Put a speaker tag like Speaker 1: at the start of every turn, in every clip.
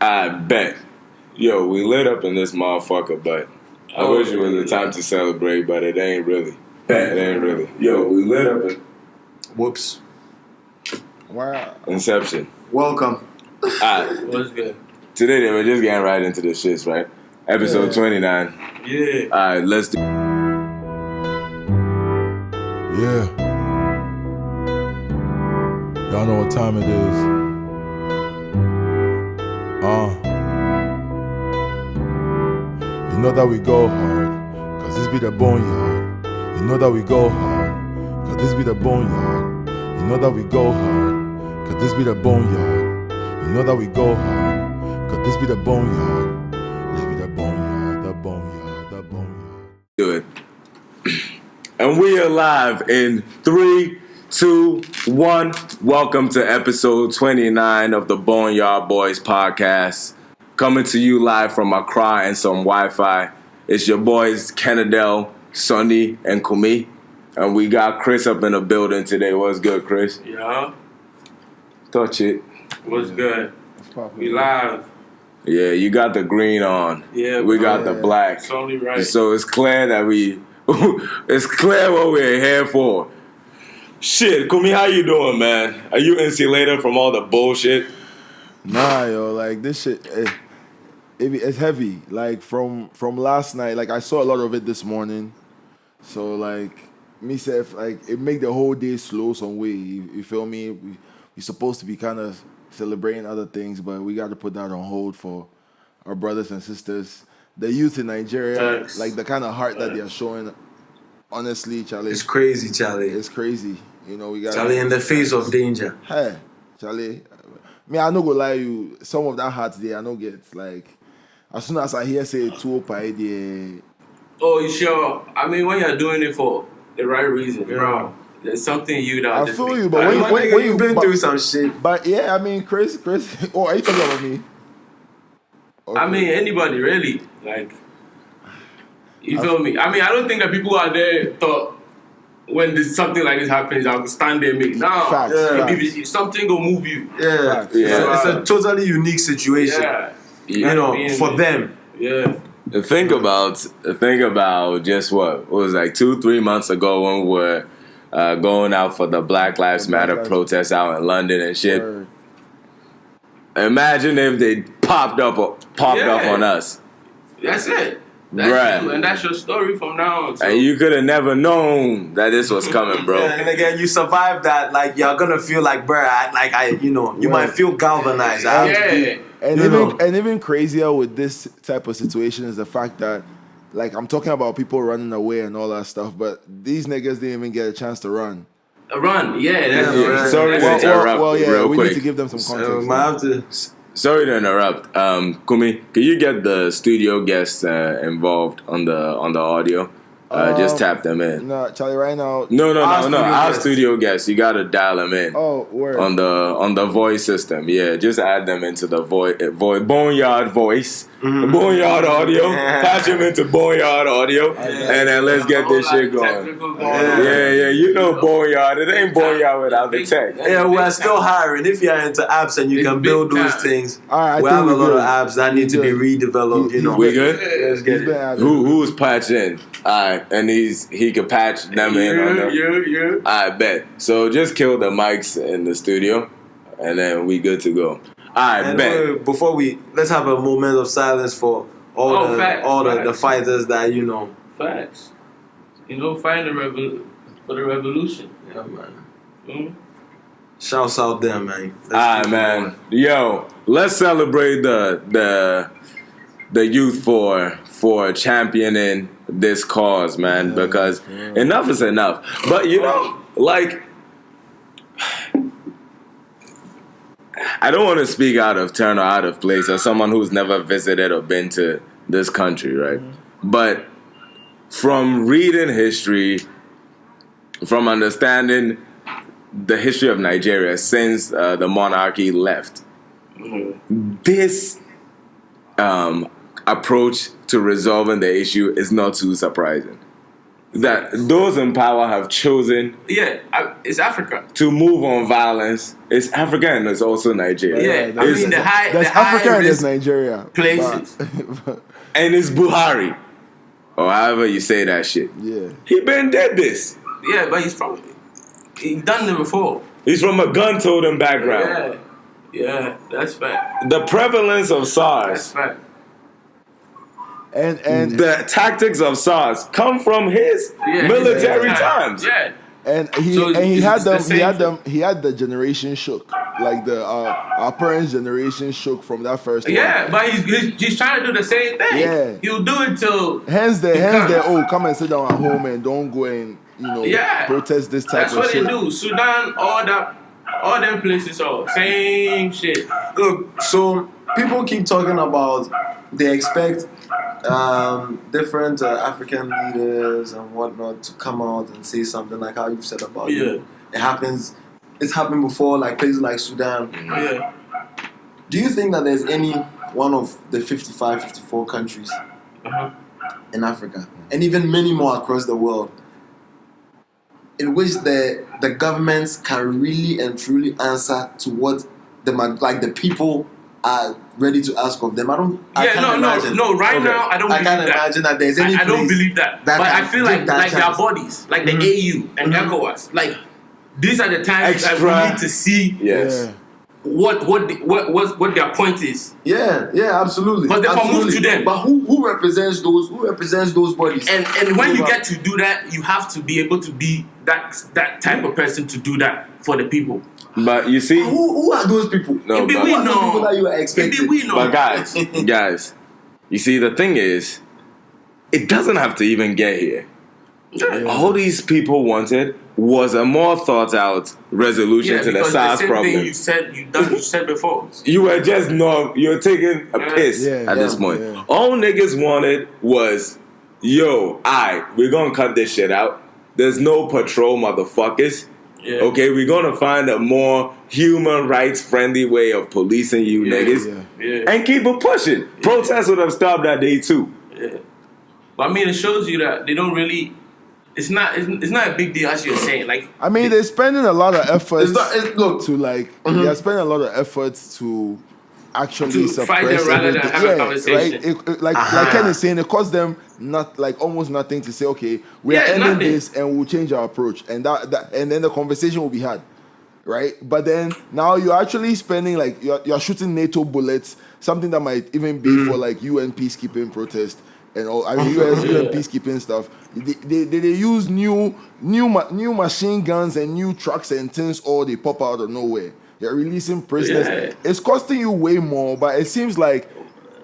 Speaker 1: I bet. Yo, we lit up in this motherfucker, but I wish it was a time to celebrate, but it ain't really. It ain't really. Yo, we lit up in...
Speaker 2: Whoops.
Speaker 3: Wow.
Speaker 1: Inception.
Speaker 2: Welcome.
Speaker 4: What's good?
Speaker 1: Today, we're just getting right into the shits, right? Episode 29.
Speaker 4: Yeah.
Speaker 1: Alright, let's do...
Speaker 3: Yeah. Y'all know what time it is. You know that we go hard, cause this be the Boneyard. You know that we go hard, cause this be the Boneyard. You know that we go hard, cause this be the Boneyard. You know that we go hard, cause this be the Boneyard. This be the Boneyard, the Boneyard, the Boneyard.
Speaker 1: Do it. And we are live in 3, 2, 1. Welcome to episode 29 of the Boneyard Boys podcast. Coming to you live from Accra and some Wi-Fi. It's your boys Kennedell, Sonny, and Kumi. And we got Kris up in the building today. What's good, Kris?
Speaker 4: Yeah.
Speaker 1: Touch it.
Speaker 4: What's good? We live.
Speaker 1: Yeah, you got the green on.
Speaker 4: Yeah.
Speaker 1: We got the black.
Speaker 4: It's only right.
Speaker 1: So it's clear that it's clear what we're here for. Shit, Kumi, how you doing, man? Are you insulated from all the bullshit?
Speaker 3: Nah, yo, like this shit, it's heavy. Like from last night, like I saw a lot of it this morning. So like myself, like it make the whole day slow some way. You feel me? We supposed to be kind of celebrating other things, but we got to put that on hold for our brothers and sisters, the youth in Nigeria.
Speaker 4: Thanks.
Speaker 3: Like the kind of heart that they are showing. Honestly, Charlie,
Speaker 2: It's crazy, Charlie.
Speaker 3: it's crazy. You know, we got
Speaker 2: Charlie in the face of danger.
Speaker 3: Hey, Charlie. Me, I no go lie you. Some of that heart there, I no get. Like, as soon as I hear say 2 pie there.
Speaker 4: Oh, you sure? I mean, when you're doing it for the right reason, bro, there's something you that
Speaker 3: I feel you, but when
Speaker 2: you've been through some shit.
Speaker 3: But yeah, I mean, Kris. Oh, are you talking about me? Okay.
Speaker 4: I mean, anybody really. Like, you feel me? I mean, I don't think that people out there thought when something like this happens, I'll stand there and make
Speaker 3: Facts.
Speaker 4: If something will move you.
Speaker 2: Yeah.
Speaker 3: Facts.
Speaker 1: Yeah.
Speaker 2: It's a totally unique situation.
Speaker 4: Yeah.
Speaker 2: You know, for them.
Speaker 4: Yeah.
Speaker 1: Think about just what was like 2-3 months ago when we were going out for the Black Lives Matter protests out in London and shit.
Speaker 3: Word.
Speaker 1: Imagine if they popped up on us.
Speaker 4: That's it.
Speaker 1: Bruh.
Speaker 4: That's you, and that's your story from now on. So.
Speaker 1: And you could have never known that this was coming, bro.
Speaker 2: Yeah, and again, you survive that. Like you're gonna feel like, bruh, you might feel galvanized.
Speaker 4: Yeah.
Speaker 3: And
Speaker 2: You know.
Speaker 3: even crazier with this type of situation is the fact that, like, I'm talking about people running away and all that stuff, but these niggas didn't even get a chance to run.
Speaker 4: Run, yeah. That's
Speaker 2: Yeah,
Speaker 4: it.
Speaker 1: Sorry to
Speaker 4: That's it.
Speaker 1: interrupt real
Speaker 3: we
Speaker 1: quick.
Speaker 3: need to give them some context.
Speaker 2: So might have to.
Speaker 1: Sorry to interrupt. Kumi, can you get the studio guests involved on the audio? Just tap them in.
Speaker 3: Nah, Charlie, right now.
Speaker 1: No.
Speaker 2: studio
Speaker 1: Our
Speaker 2: guests.
Speaker 1: studio guests. You gotta dial them in.
Speaker 3: Oh, word.
Speaker 1: On the voice system, yeah, just add them into the Boneyard voice, Boneyard audio, patch them into Boneyard audio, and then let's get this shit going. Yeah, you know Boneyard. It ain't Boneyard without the tech.
Speaker 2: Yeah, we're still hiring. If you're into apps and you
Speaker 4: It's
Speaker 2: can
Speaker 4: big
Speaker 2: build those
Speaker 4: time.
Speaker 2: things,
Speaker 3: All right, I
Speaker 2: we
Speaker 3: think
Speaker 2: have a
Speaker 3: we're
Speaker 2: lot
Speaker 3: good.
Speaker 2: of apps that need to be redeveloped. You know,
Speaker 1: We good?
Speaker 2: Let's get
Speaker 3: He's
Speaker 2: it.
Speaker 3: been at it.
Speaker 1: Who's patched in? Alright, and he could patch them in on them.
Speaker 4: Yeah.
Speaker 1: I bet. So just kill the mics in the studio, and then we good to go. I
Speaker 2: And
Speaker 1: bet.
Speaker 2: before let's have a moment of silence for all the fighters that you know.
Speaker 4: Facts. You know, find for the revolution.
Speaker 2: Yeah, man.
Speaker 4: Mm?
Speaker 2: Shouts out there, man.
Speaker 1: Alright, man. Yo, let's celebrate the youth for championing this cause, man, because enough is enough. But you know, like, I don't want to speak out of turn or out of place as someone who's never visited or been to this country, right? But from reading history, from understanding the history of Nigeria since the monarchy left, this approach to resolving the issue is not too surprising. that those in power have chosen
Speaker 4: it's Africa.
Speaker 1: to move on violence. It's Africa and it's also Nigeria.
Speaker 4: Yeah, I mean
Speaker 3: There's Africa and there's Nigeria.
Speaker 4: places.
Speaker 1: And it's Buhari. Or however you say that shit.
Speaker 3: Yeah.
Speaker 1: He been did this.
Speaker 4: Yeah, but he done it before.
Speaker 1: He's from a gun-toting background.
Speaker 4: Yeah, that's fact.
Speaker 1: The prevalence of
Speaker 4: That's
Speaker 1: SARS,
Speaker 4: fact.
Speaker 3: And
Speaker 1: the tactics of SARS come from his military times.
Speaker 4: Yeah.
Speaker 3: And he
Speaker 4: So
Speaker 3: and he had
Speaker 4: it's the
Speaker 3: them.
Speaker 4: same
Speaker 3: He had the generation shook, like the our parents' generation shook from that first.
Speaker 4: Yeah,
Speaker 3: one.
Speaker 4: but he's trying to do the same thing.
Speaker 3: Yeah.
Speaker 4: He'll do it till
Speaker 3: Hence the come and sit down at home and don't go and protest this type
Speaker 4: That's
Speaker 3: of
Speaker 4: what
Speaker 3: shit.
Speaker 4: they do. Sudan, all them places are same shit.
Speaker 2: Look, so people keep talking about they expect different African leaders and whatnot to come out and say something like how you've said about it. It happens. It's happened before, like places like Sudan.
Speaker 4: Yeah.
Speaker 2: Do you think that there's any one of the 55, 54 countries in Africa, and even many more across the world, in which the governments can really and truly answer to what the people are ready to ask of them? I can't imagine.
Speaker 4: No. Right now, I don't.
Speaker 2: I can't
Speaker 4: believe that.
Speaker 2: imagine that there's any.
Speaker 4: I don't
Speaker 2: place
Speaker 4: believe that.
Speaker 2: that
Speaker 4: But
Speaker 2: can
Speaker 4: I feel
Speaker 2: take that
Speaker 4: like their
Speaker 2: chance.
Speaker 4: bodies, like the AU and ECOWAS, like these are the times that we need to see
Speaker 1: Yes.
Speaker 4: what their point is.
Speaker 2: Yeah, absolutely.
Speaker 4: But they can move to them.
Speaker 2: But who represents those? Who represents those bodies?
Speaker 4: And when you get to do that, you have to be able to be that type of person to do that for the people.
Speaker 1: But you see,
Speaker 2: who are those people?
Speaker 1: No,
Speaker 4: It be
Speaker 1: but-
Speaker 4: we
Speaker 2: Who are those
Speaker 4: know.
Speaker 2: people that you are expecting?
Speaker 4: It be we know.
Speaker 1: but guys, you see, the thing is, it doesn't have to even get here. All these people wanted was a more thought out resolution to the
Speaker 4: because
Speaker 1: SARS
Speaker 4: same
Speaker 1: problem.
Speaker 4: thing you said before.
Speaker 1: You were just you're taking a piss at this point.
Speaker 3: Yeah.
Speaker 1: All niggas wanted was, we're gonna cut this shit out. There's no patrol, motherfuckers.
Speaker 4: Yeah.
Speaker 1: Okay, we're gonna find a more human rights friendly way of policing you niggas and keep it pushing. Protests would have stopped that day too.
Speaker 4: Yeah. But I mean, it shows you that they don't really. It's not a big deal as you're saying. Like,
Speaker 3: I mean, they're spending a lot of efforts
Speaker 2: look.
Speaker 3: to they're spending a lot of efforts to actually
Speaker 4: To
Speaker 3: suppress
Speaker 4: fight them rather than
Speaker 3: everything.
Speaker 4: have a conversation.
Speaker 3: Right? Like Ken is saying, it costs them almost nothing to say, okay, we are ending
Speaker 4: nothing.
Speaker 3: this and we'll change our approach, and that and then the conversation will be had, right? But then now you're actually spending you're shooting NATO bullets, something that might even be for UN peacekeeping protest and all. I mean, UN peacekeeping stuff. They use new machine guns and new trucks and things, or they pop out of nowhere. You're releasing prisoners.
Speaker 4: Yeah.
Speaker 3: It's costing you way more, but it seems like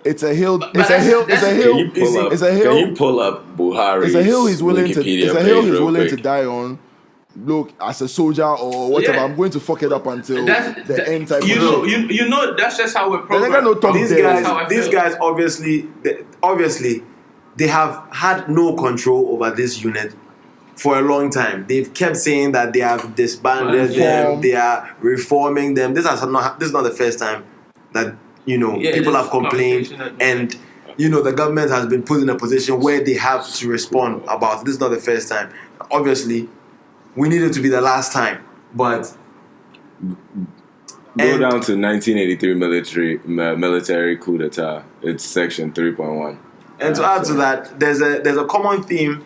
Speaker 3: it's a hill. It's a
Speaker 4: that's-
Speaker 3: hill. It's a
Speaker 4: that's-
Speaker 3: hill.
Speaker 1: Can you pull up Buhari's
Speaker 3: It's a hill he's willing to.
Speaker 1: Wikipedia
Speaker 3: It's a hill
Speaker 1: page
Speaker 3: he's
Speaker 1: real
Speaker 3: willing to
Speaker 1: quick?
Speaker 3: die on. Look, as a soldier or whatever,
Speaker 4: Yeah.
Speaker 3: I'm going to fuck it up until the end type.
Speaker 4: You
Speaker 3: of
Speaker 4: know,
Speaker 3: shit.
Speaker 4: you know that's just how we're
Speaker 3: Then I got
Speaker 4: programmed.
Speaker 3: no talk
Speaker 2: These
Speaker 3: there.
Speaker 4: That's how I
Speaker 2: these
Speaker 4: feel.
Speaker 2: guys obviously they have had no control over this unit for a long time. They've kept saying that they have disbanded them, they are reforming them. This is not the first time that people have complained, and the government has been put in a position where they have to respond about it. This is not the first time. Obviously, we need it to be the last time, but
Speaker 1: Go down to 1983 military coup d'etat. It's section 3.1.
Speaker 2: And to add to that, there's a common theme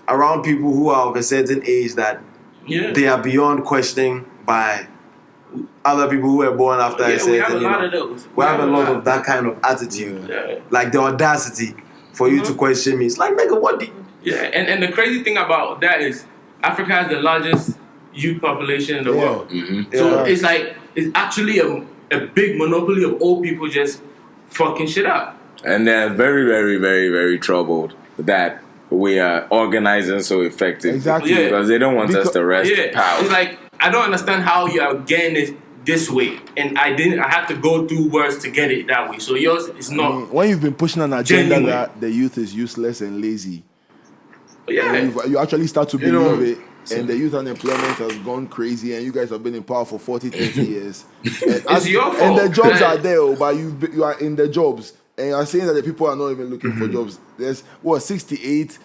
Speaker 2: around people who are of a certain age that they are beyond questioning by other people who were born after a certain.
Speaker 4: We have a lot of those.
Speaker 2: We have a lot of that kind of attitude, like the audacity for you to question me. It's like, nigga, what did?
Speaker 4: Yeah, and the crazy thing about that is Africa has the largest youth population in the world. So it's like it's actually a big monopoly of old people just fucking shit up.
Speaker 1: And they're very, very, very, very troubled that we are organizing so effectively.
Speaker 3: Exactly.
Speaker 4: Yeah.
Speaker 1: Because they don't want us to rest power.
Speaker 4: It's like I don't understand how you are getting it this way, and I had to go through words to get it that way. So yours is not.
Speaker 3: When you've been pushing an agenda
Speaker 4: Genuine.
Speaker 3: that the youth is useless and lazy,
Speaker 4: Yeah.
Speaker 3: and you actually start to believe it, and the youth unemployment has gone crazy, and you guys have been in power for 40, 30 years.
Speaker 4: It's your fault.
Speaker 3: And the jobs
Speaker 4: Like-
Speaker 3: are there, but you are in the jobs, and you are saying that the people are not even looking for jobs. There's 68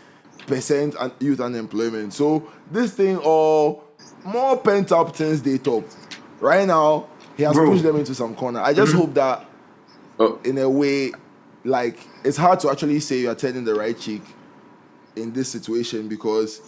Speaker 3: youth unemployment. So this thing all more pent up things they talk. Right now, he has pushed them into some corner. I just hope that in a way, like it's hard to actually say you are turning the right cheek in this situation because.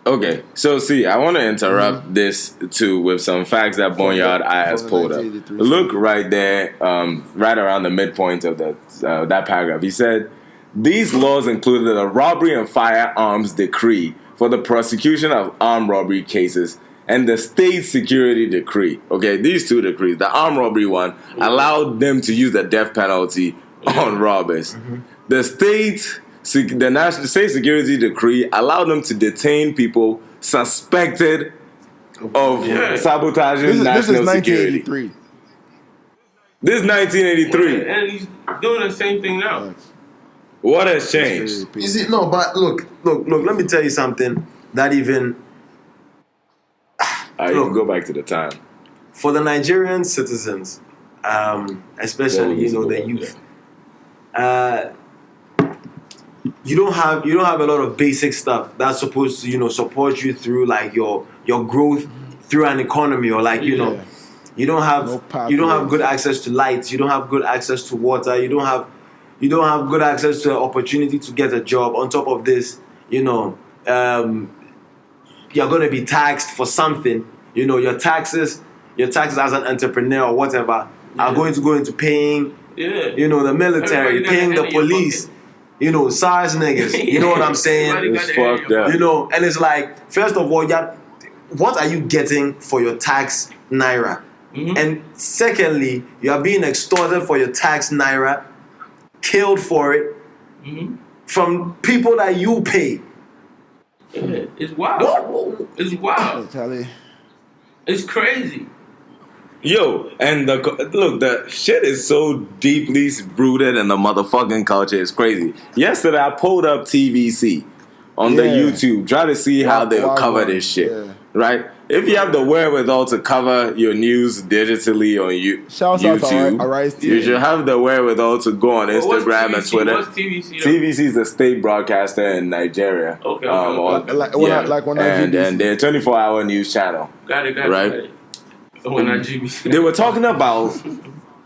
Speaker 1: Okay, so see, I want to interrupt this too with some facts that Boneyard has pulled up. Look right there, right around the midpoint of that paragraph. He said, these laws included a robbery and firearms decree for the prosecution of armed robbery cases and the state security decree. Okay, these two decrees. The armed robbery one allowed them to use the death penalty on robbers. The National State Security Decree allowed them to detain people suspected of sabotaging national security. This is 1983.
Speaker 4: Yeah, and he's doing the same thing now.
Speaker 1: What has changed?
Speaker 2: Is it no? But look. Let me tell you something. That even
Speaker 1: You can go back to the time.
Speaker 2: For the Nigerian citizens, especially the youth. You don't have a lot of basic stuff that's supposed to support you through like your growth through an economy, or like you don't have good access to lights, you don't have good access to water, you don't have good access to an opportunity to get a job. On top of this, you're going to be taxed for something. Your taxes as an entrepreneur or whatever are going to go into paying the military, paying the police. SARS niggas. You know what I'm saying?
Speaker 1: It's fucked up.
Speaker 2: And it's like, first of all, what are you getting for your tax naira? Mm-hmm. And secondly, you are being extorted for your tax naira, killed for it, from people that you pay.
Speaker 4: Yeah, it's wild. It's wild. It's crazy.
Speaker 1: Yo, and the shit is so deeply rooted in the motherfucking culture. It's crazy. Yesterday, I pulled up TVC on the YouTube, try to see how they'll cover this shit. Yeah. Right? If you have the wherewithal to cover your news digitally on YouTube, you should have the wherewithal to go on Instagram and Twitter.
Speaker 4: What's TVC?
Speaker 1: TVC is the state broadcaster in Nigeria.
Speaker 4: Okay.
Speaker 1: And they're a 24-hour news channel.
Speaker 4: Got it.
Speaker 1: Right? They were talking about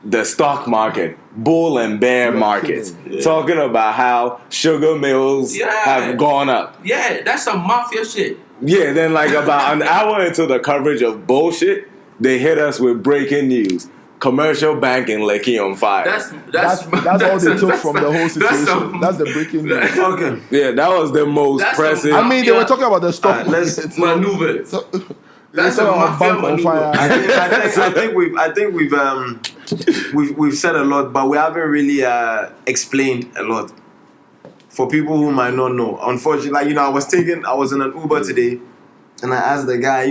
Speaker 1: the stock market, bull and bear markets, talking about how sugar mills have gone up.
Speaker 4: Yeah, that's some mafia shit.
Speaker 1: Yeah, then like about an hour into the coverage of bullshit, they hit us with breaking news. Commercial bank in Lekki on fire.
Speaker 3: That's all they took from the whole situation. That's the breaking news.
Speaker 2: Okay.
Speaker 1: Yeah, that was the most pressing.
Speaker 3: I mean, they were talking about the stock
Speaker 2: let's
Speaker 4: maneuver. That's a mafia maneuver.
Speaker 2: I think we've said a lot, but we haven't really explained a lot for people who might not know. Unfortunately, I was in an Uber today, and I asked the guy,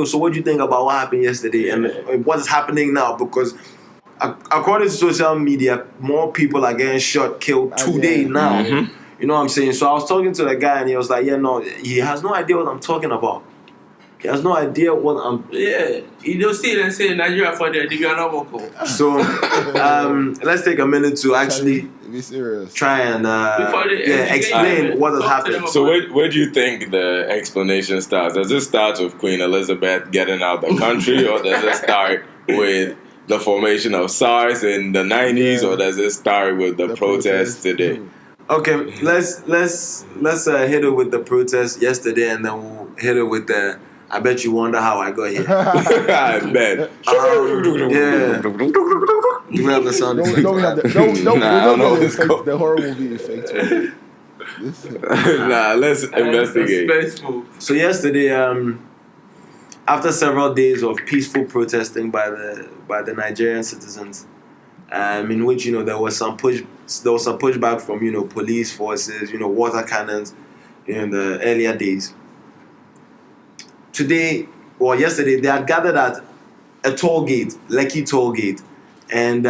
Speaker 2: so what do you think about what happened yesterday and what is happening now? Because according to social media, more people are getting shot, killed today now. Mm-hmm. You know what I'm saying? So I was talking to the guy, and he was like, he has no idea what I'm talking about. He has no idea what I'm...
Speaker 4: Yeah. You don't see it and say Nigeria for the Diganaboko.
Speaker 2: So, let's take a minute to actually
Speaker 3: be serious.
Speaker 2: Try and explain what has happened.
Speaker 1: So where do you think the explanation starts? Does it start with Queen Elizabeth getting out the country, or does it start with the formation of SARS in the 90s, or does it start with the protests today?
Speaker 2: Okay, let's hit it with the protest yesterday, and then we'll hit it with the... I bet you wonder how I got here.
Speaker 1: I bet.
Speaker 2: Yeah. Do we have the sound effect?
Speaker 3: No, we have the horror movie effect.
Speaker 1: Let's investigate.
Speaker 2: So yesterday, after several days of peaceful protesting by the Nigerian citizens, in which there was some pushback from police forces, water cannons, in the earlier days. Yesterday, they had gathered at a toll gate, Lekki toll gate, and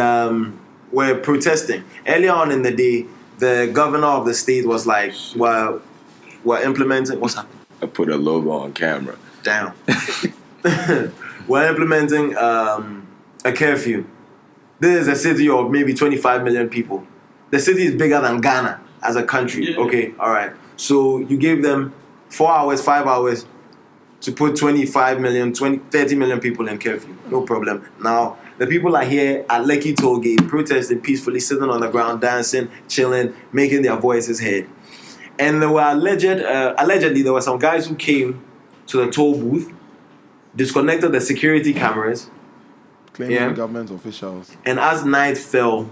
Speaker 2: were protesting. Earlier on in the day, the governor of the state was like, we're implementing... What's happening?
Speaker 1: I put a logo on camera.
Speaker 2: Damn. We're implementing a curfew. This is a city of maybe 25 million people. The city is bigger than Ghana as a country. Yeah. Okay, all right. So you gave them 4 hours, 5 hours to put 25 million, 30 million people in curfew. No problem. Now, the people are here at Lekki Tollgate protesting peacefully, sitting on the ground, dancing, chilling, making their voices heard. And there were allegedly, there were some guys who came to the toll booth, disconnected the security cameras,
Speaker 3: Claiming government officials.
Speaker 2: and as night fell,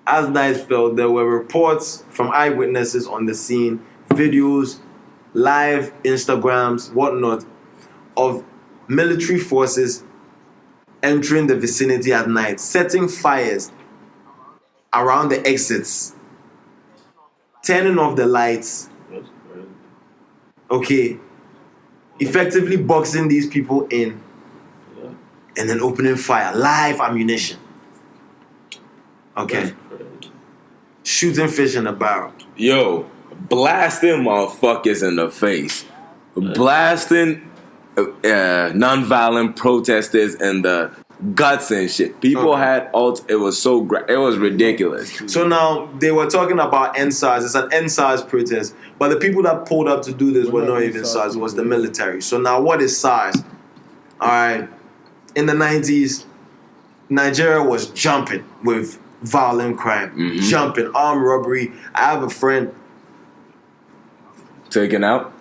Speaker 2: there were reports from eyewitnesses on the scene, videos, live Instagrams, whatnot, of military forces entering the vicinity at night, setting fires around the exits, turning off the lights, okay, effectively boxing these people in, and then opening fire, live ammunition. Okay. Shooting fish in a barrel.
Speaker 1: Yo, blasting motherfuckers in the face. Blasting non-violent protesters in the guts and shit. People had it was so it was ridiculous.
Speaker 2: So now they were talking about SARS. It's an SARS protest, but the people that pulled up to do this were not even SARS. It was the military. So now what is SARS? All right, in the 90s, Nigeria was jumping with violent crime, jumping, armed robbery. I have a friend
Speaker 1: Taken out.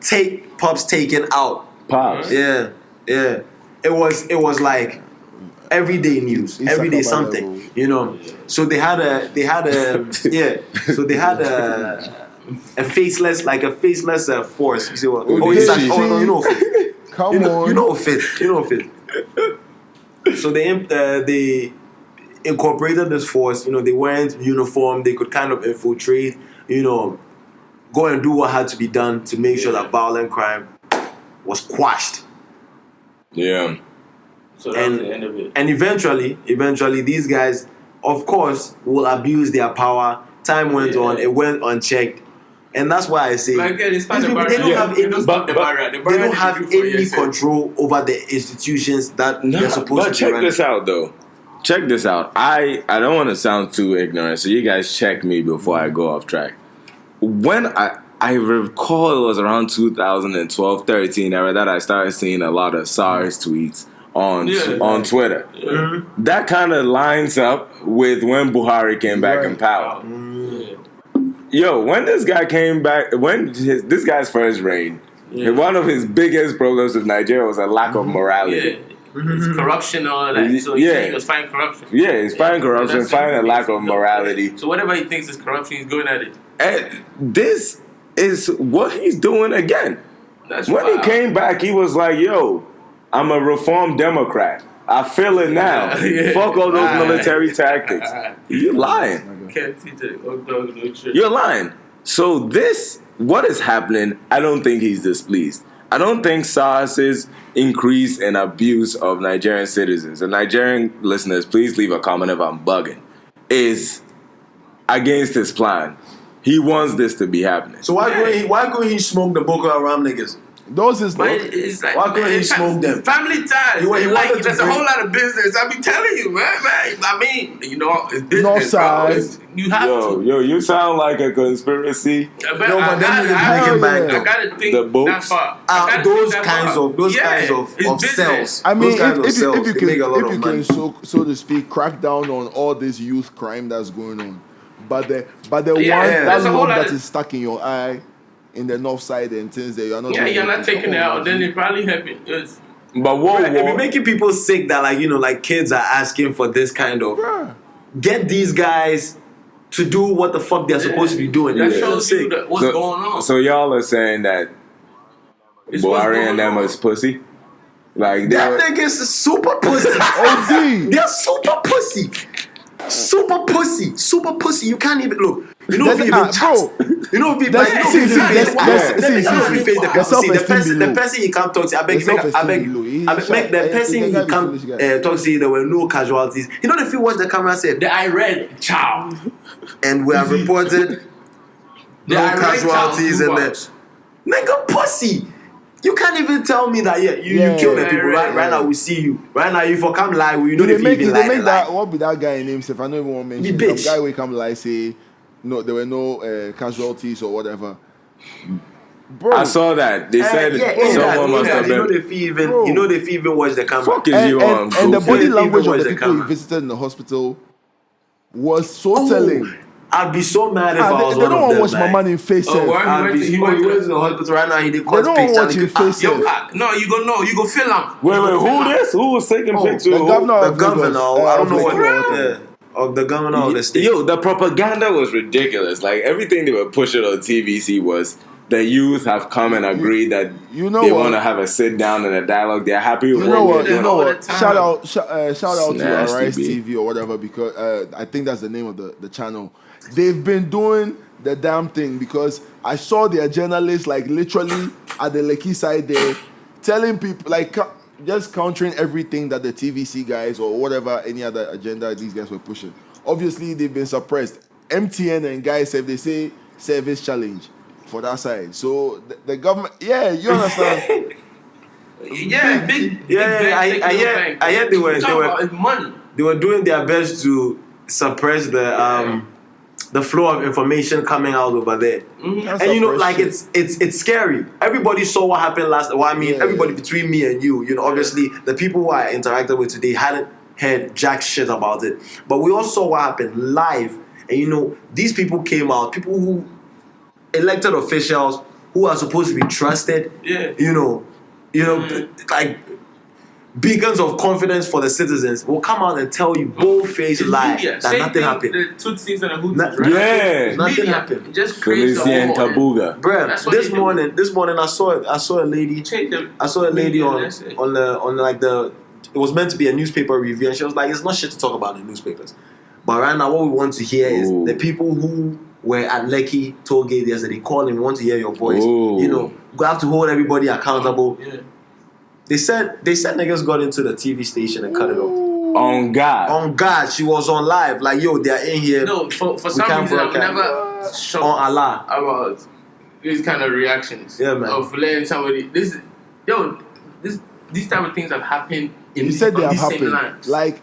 Speaker 2: Pops taken out.
Speaker 1: Pops.
Speaker 2: Yeah. It was like everyday news, everyday something, you know. So they had a faceless force. You see what? You know.
Speaker 3: Come on.
Speaker 2: You know fit. So they incorporated this force. You know, they weren't uniformed. They could kind of infiltrate. You know, go and do what had to be done to make sure that violent crime was quashed.
Speaker 1: Yeah.
Speaker 4: So that was the end of it.
Speaker 2: And eventually, these guys, of course, will abuse their power. Time went on; it went unchecked, and that's why I say
Speaker 4: Like, they
Speaker 2: these people, they don't have any, they don't have any control over the institutions that they're supposed
Speaker 1: but
Speaker 2: to be
Speaker 1: check
Speaker 2: running.
Speaker 1: this out, though. Check this out. I don't want to sound too ignorant, so you guys check me before I go off track. When I recall it was around 2012, 13 era that I started seeing a lot of SARS tweets on Twitter.
Speaker 4: Yeah.
Speaker 1: That kind of lines up with when Buhari came back in power. Yo, when this guy came back, this guy's first reign, one of his biggest problems with Nigeria was a lack of morality.
Speaker 4: It's corruption and all that. So he was fighting corruption.
Speaker 1: Yeah, he's fighting corruption, fighting a lack of morality.
Speaker 4: So whatever he thinks is corruption, he's going at it.
Speaker 1: And this is what he's doing again. When he came back, he was like, yo, I'm a reformed Democrat. I feel it now. Fuck all those military tactics. You're lying.
Speaker 4: Can't teach it. Oh, dog, no shit.
Speaker 1: You're lying. So what is happening, I don't think he's displeased. I don't think SARS's increase in abuse of Nigerian citizens, and Nigerian listeners, please leave a comment if I'm bugging, is against his plan. He wants this to be happening.
Speaker 2: So why couldn't he smoke the Boko Haram niggas?
Speaker 3: Those is
Speaker 4: But it's like,
Speaker 2: why couldn't he smoke them?
Speaker 4: Family ties.
Speaker 2: He wanted
Speaker 4: Like,
Speaker 2: to
Speaker 4: there's a
Speaker 2: bring-
Speaker 4: whole lot of business. I be telling you, man. I mean, you know, it's business.
Speaker 3: North
Speaker 4: bro.
Speaker 3: side.
Speaker 4: You have to.
Speaker 1: Yo, you sound like a conspiracy.
Speaker 4: But
Speaker 2: No, but then you
Speaker 4: I
Speaker 2: bring it back.
Speaker 4: I gotta think
Speaker 1: The
Speaker 4: that
Speaker 1: boats.
Speaker 4: far. I gotta
Speaker 2: Those
Speaker 4: think that
Speaker 2: kinds
Speaker 4: far.
Speaker 2: of
Speaker 4: It's business.
Speaker 2: cells.
Speaker 3: I mean,
Speaker 2: those kinds of
Speaker 3: if
Speaker 2: cells,
Speaker 3: you
Speaker 2: they make a lot
Speaker 3: can,
Speaker 2: of money.
Speaker 3: so to speak, crack down on all this youth crime that's going on, but the one
Speaker 4: there's a whole
Speaker 3: that
Speaker 4: lot
Speaker 3: is
Speaker 4: of-
Speaker 3: stuck in your eye, in the north side and things that you are not.
Speaker 4: Yeah,
Speaker 3: doing
Speaker 4: you're not
Speaker 3: anything.
Speaker 4: taking it out. Then it probably happen. It's,
Speaker 1: But
Speaker 2: It be making people sick that like kids are asking for this kind of
Speaker 3: Bruh.
Speaker 2: get these guys to do what the fuck they're supposed to be doing.
Speaker 4: that
Speaker 2: They're
Speaker 4: shows
Speaker 2: sick.
Speaker 4: you that what's going on.
Speaker 1: So y'all are saying that
Speaker 4: It's what's
Speaker 1: Buhari
Speaker 4: going
Speaker 1: and them
Speaker 4: on.
Speaker 1: is pussy? Like
Speaker 2: That niggas is super pussy.
Speaker 3: OD.
Speaker 2: They're super pussy. Super pussy. Super pussy. You can't even look. You know if you even chat. You know if you
Speaker 3: That's- see,
Speaker 2: face the
Speaker 3: self-esteem
Speaker 2: the
Speaker 3: below.
Speaker 2: person he can't talk to. I beg,
Speaker 3: The
Speaker 2: I
Speaker 3: self-esteem
Speaker 2: beg,
Speaker 3: below.
Speaker 2: I beg the person he
Speaker 3: the guy be
Speaker 2: can't
Speaker 3: foolish guy.
Speaker 2: talk to. There were no casualties. You know if you watch the camera say,
Speaker 4: The I read chow.
Speaker 2: and we have reported
Speaker 4: The
Speaker 2: no
Speaker 4: I read
Speaker 2: casualties in
Speaker 4: chow
Speaker 2: there. Nigga pussy. You can't even tell me that you kill the people right now. We see you right now. You for come lie, you know
Speaker 3: They
Speaker 2: if you
Speaker 3: make
Speaker 2: even
Speaker 3: they
Speaker 2: lie.
Speaker 3: make that. What be that guy name? If I don't even want to mention
Speaker 2: The bitch.
Speaker 3: some guy will come lie say no, there were no casualties or whatever. Bro,
Speaker 1: I saw that. They said someone must have been.
Speaker 2: If you even watch the camera.
Speaker 1: Fuck is you on?
Speaker 3: And the body
Speaker 2: Goofy.
Speaker 3: language of
Speaker 2: Watch
Speaker 3: the
Speaker 2: the
Speaker 3: people he
Speaker 2: camera.
Speaker 3: visited in the hospital was so telling.
Speaker 2: I'd be so mad if I was
Speaker 3: They
Speaker 2: one
Speaker 3: don't
Speaker 2: of
Speaker 3: want to
Speaker 2: them.
Speaker 3: watch my man in face.
Speaker 4: Oh, why?
Speaker 2: He went to the hospital right now. He did
Speaker 3: They don't want to watch him face.
Speaker 4: Yo, no, you go feel him.
Speaker 1: Wait, who this? Who was taking pictures?
Speaker 3: The governor
Speaker 2: The
Speaker 3: of
Speaker 2: governor,
Speaker 3: Lagos,
Speaker 2: I don't know
Speaker 3: of
Speaker 2: what
Speaker 3: Lagos.
Speaker 2: of the governor of the state.
Speaker 1: Yo, the propaganda was ridiculous. Like everything they were pushing on TVC was the youth have come and agreed that
Speaker 3: You know
Speaker 1: they
Speaker 3: what?
Speaker 1: want to have a sit down and a dialogue. They're happy with
Speaker 3: You know what?
Speaker 4: Yeah,
Speaker 3: You know
Speaker 4: all the
Speaker 3: what?
Speaker 4: time.
Speaker 3: Shout out to
Speaker 1: Nasty,
Speaker 3: Arise
Speaker 1: B.
Speaker 3: TV or whatever, because I think that's the name of the channel. They've been doing the damn thing, because I saw their journalists like literally at the Lekki side there telling people, like, just countering everything that the TVC guys or whatever any other agenda these guys were pushing. Obviously they've been suppressed. MTN and guys, if they say service challenge for that side, so the government, you understand.
Speaker 4: Yeah, big.
Speaker 2: I heard they were
Speaker 4: money.
Speaker 2: They were doing their best to suppress the flow of information coming out over there.
Speaker 3: That's
Speaker 2: And like
Speaker 3: suppression.
Speaker 2: it's scary. Everybody saw what happened last. Well, I mean, everybody between me and you. Obviously the people who I interacted with today hadn't heard jack shit about it, but we all saw what happened live. And these people came out, people who elected officials who are supposed to be trusted. Like beacons of confidence for the citizens will come out and tell you bold-faced lie that nothing happened.
Speaker 4: The Tutsis and the Hutus, right?
Speaker 1: Yeah.
Speaker 2: Nothing happened.
Speaker 4: Just creates
Speaker 1: Felicia and Tabuga.
Speaker 2: Bruh,
Speaker 4: That's what
Speaker 2: this
Speaker 4: they do.
Speaker 2: morning I saw a lady. I saw a lady on like it was meant to be a newspaper review, and she was like, "It's not shit to talk about in newspapers." But right now, what we want to hear is the people who were at Lekki tollgate yesterday. Call them. We want to hear your voice.
Speaker 1: Ooh.
Speaker 2: We have to hold everybody accountable.
Speaker 4: Yeah.
Speaker 2: They said niggas got into the TV station and cut it off.
Speaker 1: On God.
Speaker 2: On God, she was on live. Like, yo, they're in here.
Speaker 4: No, for some
Speaker 2: can't
Speaker 4: reason I've
Speaker 2: broadcast.
Speaker 4: never
Speaker 2: On
Speaker 4: shocked
Speaker 2: Allah.
Speaker 4: about these kind of reactions.
Speaker 2: Yeah, man.
Speaker 4: Of letting somebody these type of things have happened in
Speaker 3: You said they
Speaker 4: on
Speaker 3: have
Speaker 4: these same
Speaker 3: happened.
Speaker 4: lines.
Speaker 3: Like,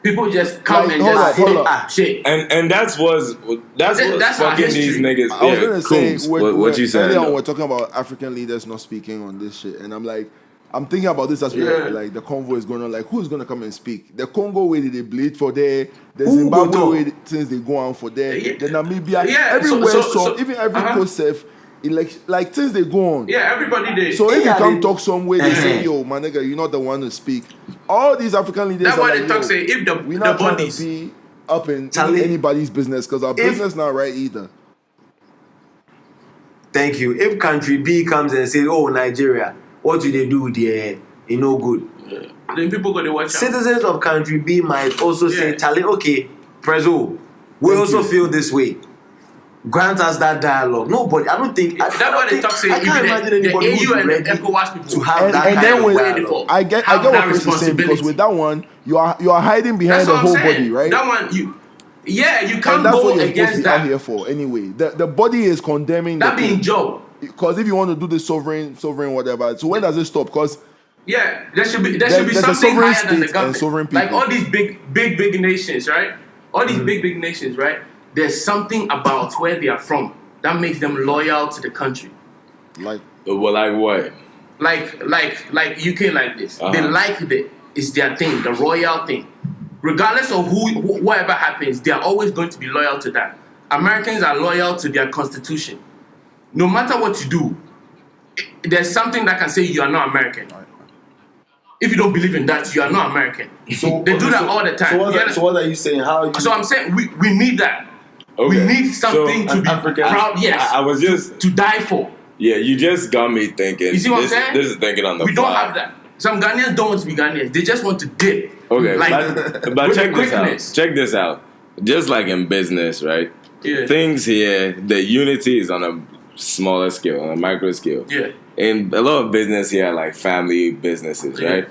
Speaker 4: People just come
Speaker 3: Like,
Speaker 4: and
Speaker 3: hold
Speaker 4: just
Speaker 3: up, hold up.
Speaker 4: shit.
Speaker 1: And that's what's
Speaker 4: That's our
Speaker 1: fucking these
Speaker 4: history.
Speaker 1: niggas.
Speaker 3: I was gonna say,
Speaker 1: Coombs, what you said.
Speaker 3: earlier on,
Speaker 1: though.
Speaker 3: we're talking about African leaders not speaking on this shit, and I'm like, I'm thinking about this as like the convo is going on. Like, who's gonna come and speak? The Congo way did they bleed for there. The Zimbabwe way since they go on for there.
Speaker 4: Yeah.
Speaker 3: The Namibia,
Speaker 4: Yeah,
Speaker 3: everywhere.
Speaker 4: so-
Speaker 3: Even every COSEF election, like since they go on.
Speaker 4: Yeah, everybody did.
Speaker 3: So if you
Speaker 2: Yeah,
Speaker 3: come
Speaker 2: they-
Speaker 3: talk somewhere, they say, "Yo, my nigga, you're not the one to speak." All these African leaders.
Speaker 4: That's
Speaker 3: are
Speaker 4: why
Speaker 3: like,
Speaker 4: they talk
Speaker 3: "Yo,
Speaker 4: say if the
Speaker 3: we're not trying
Speaker 4: bodies.
Speaker 3: to be up in
Speaker 2: Charlie,
Speaker 3: anybody's business, because our business not right either."
Speaker 2: Thank you. If country B comes and says, "Oh, Nigeria, what do they do there? You no good."
Speaker 4: Then people go to watch out.
Speaker 2: Citizens of country B might also say,
Speaker 4: Yeah.
Speaker 2: "Charlie, okay, Prezzo, we
Speaker 3: Thank
Speaker 2: also
Speaker 3: you.
Speaker 2: feel this way. Grant us that dialogue." Nobody, I don't think.
Speaker 4: That's why they talk say
Speaker 2: I can't imagine anybody
Speaker 4: the
Speaker 2: who's
Speaker 4: AU and the
Speaker 2: ready
Speaker 4: ECOWAS people
Speaker 2: to have
Speaker 3: And,
Speaker 2: that
Speaker 3: and
Speaker 2: kind
Speaker 3: then
Speaker 2: of
Speaker 3: with
Speaker 2: dialogue.
Speaker 3: I get
Speaker 4: have
Speaker 3: what
Speaker 4: that
Speaker 3: Kris is saying, because
Speaker 4: responsibility.
Speaker 3: with that one you are hiding behind
Speaker 4: That's
Speaker 3: the
Speaker 4: what I'm
Speaker 3: whole
Speaker 4: saying.
Speaker 3: body, right?
Speaker 4: That one, you
Speaker 3: And
Speaker 4: can't
Speaker 3: that's
Speaker 4: go
Speaker 3: what you're supposed to
Speaker 4: against
Speaker 3: be out
Speaker 4: that.
Speaker 3: here for anyway. The body is condemning
Speaker 4: That being job.
Speaker 3: because if you want to do the sovereign whatever, so when does it stop? Because
Speaker 4: Yeah, there should be
Speaker 3: There's a
Speaker 4: something
Speaker 3: sovereign
Speaker 4: higher than the
Speaker 3: state and
Speaker 4: government.
Speaker 3: sovereign
Speaker 4: Like
Speaker 3: people.
Speaker 4: all these big nations, right? All these big nations, right? There's something about where they are from that makes them loyal to the country.
Speaker 3: like
Speaker 1: Well, like what?
Speaker 4: Like UK like this. They
Speaker 1: Uh-huh.
Speaker 4: like it's their thing, the royal thing. Regardless of whatever happens, they are always going to be loyal to that. Americans are loyal to their constitution. No matter what you do, there's something that can say you are not American. If you don't believe in that, you are not American.
Speaker 2: So
Speaker 4: They do that all the time.
Speaker 2: So what are you saying?
Speaker 4: So I'm saying we need that. We
Speaker 1: Okay.
Speaker 4: need something
Speaker 1: So,
Speaker 4: to be
Speaker 2: African-
Speaker 4: proud. Yes,
Speaker 1: I was just
Speaker 4: to die for.
Speaker 1: yeah. You just got me thinking.
Speaker 4: You see what I'm
Speaker 1: this,
Speaker 4: saying?
Speaker 1: This is thinking on the
Speaker 4: We don't
Speaker 1: fly.
Speaker 4: have that. Some Ghanaians don't want to be Ghanaians. They just want to dip.
Speaker 1: Okay,
Speaker 4: Like,
Speaker 1: but
Speaker 4: with
Speaker 1: check
Speaker 4: the
Speaker 1: this out.
Speaker 4: quickness.
Speaker 1: Check this out. Just like in business, right?
Speaker 4: Yeah.
Speaker 1: Things here, the unity is on a smaller scale, on a micro scale.
Speaker 4: Yeah.
Speaker 1: And a lot of business here are like family businesses,
Speaker 4: Yeah.
Speaker 1: right?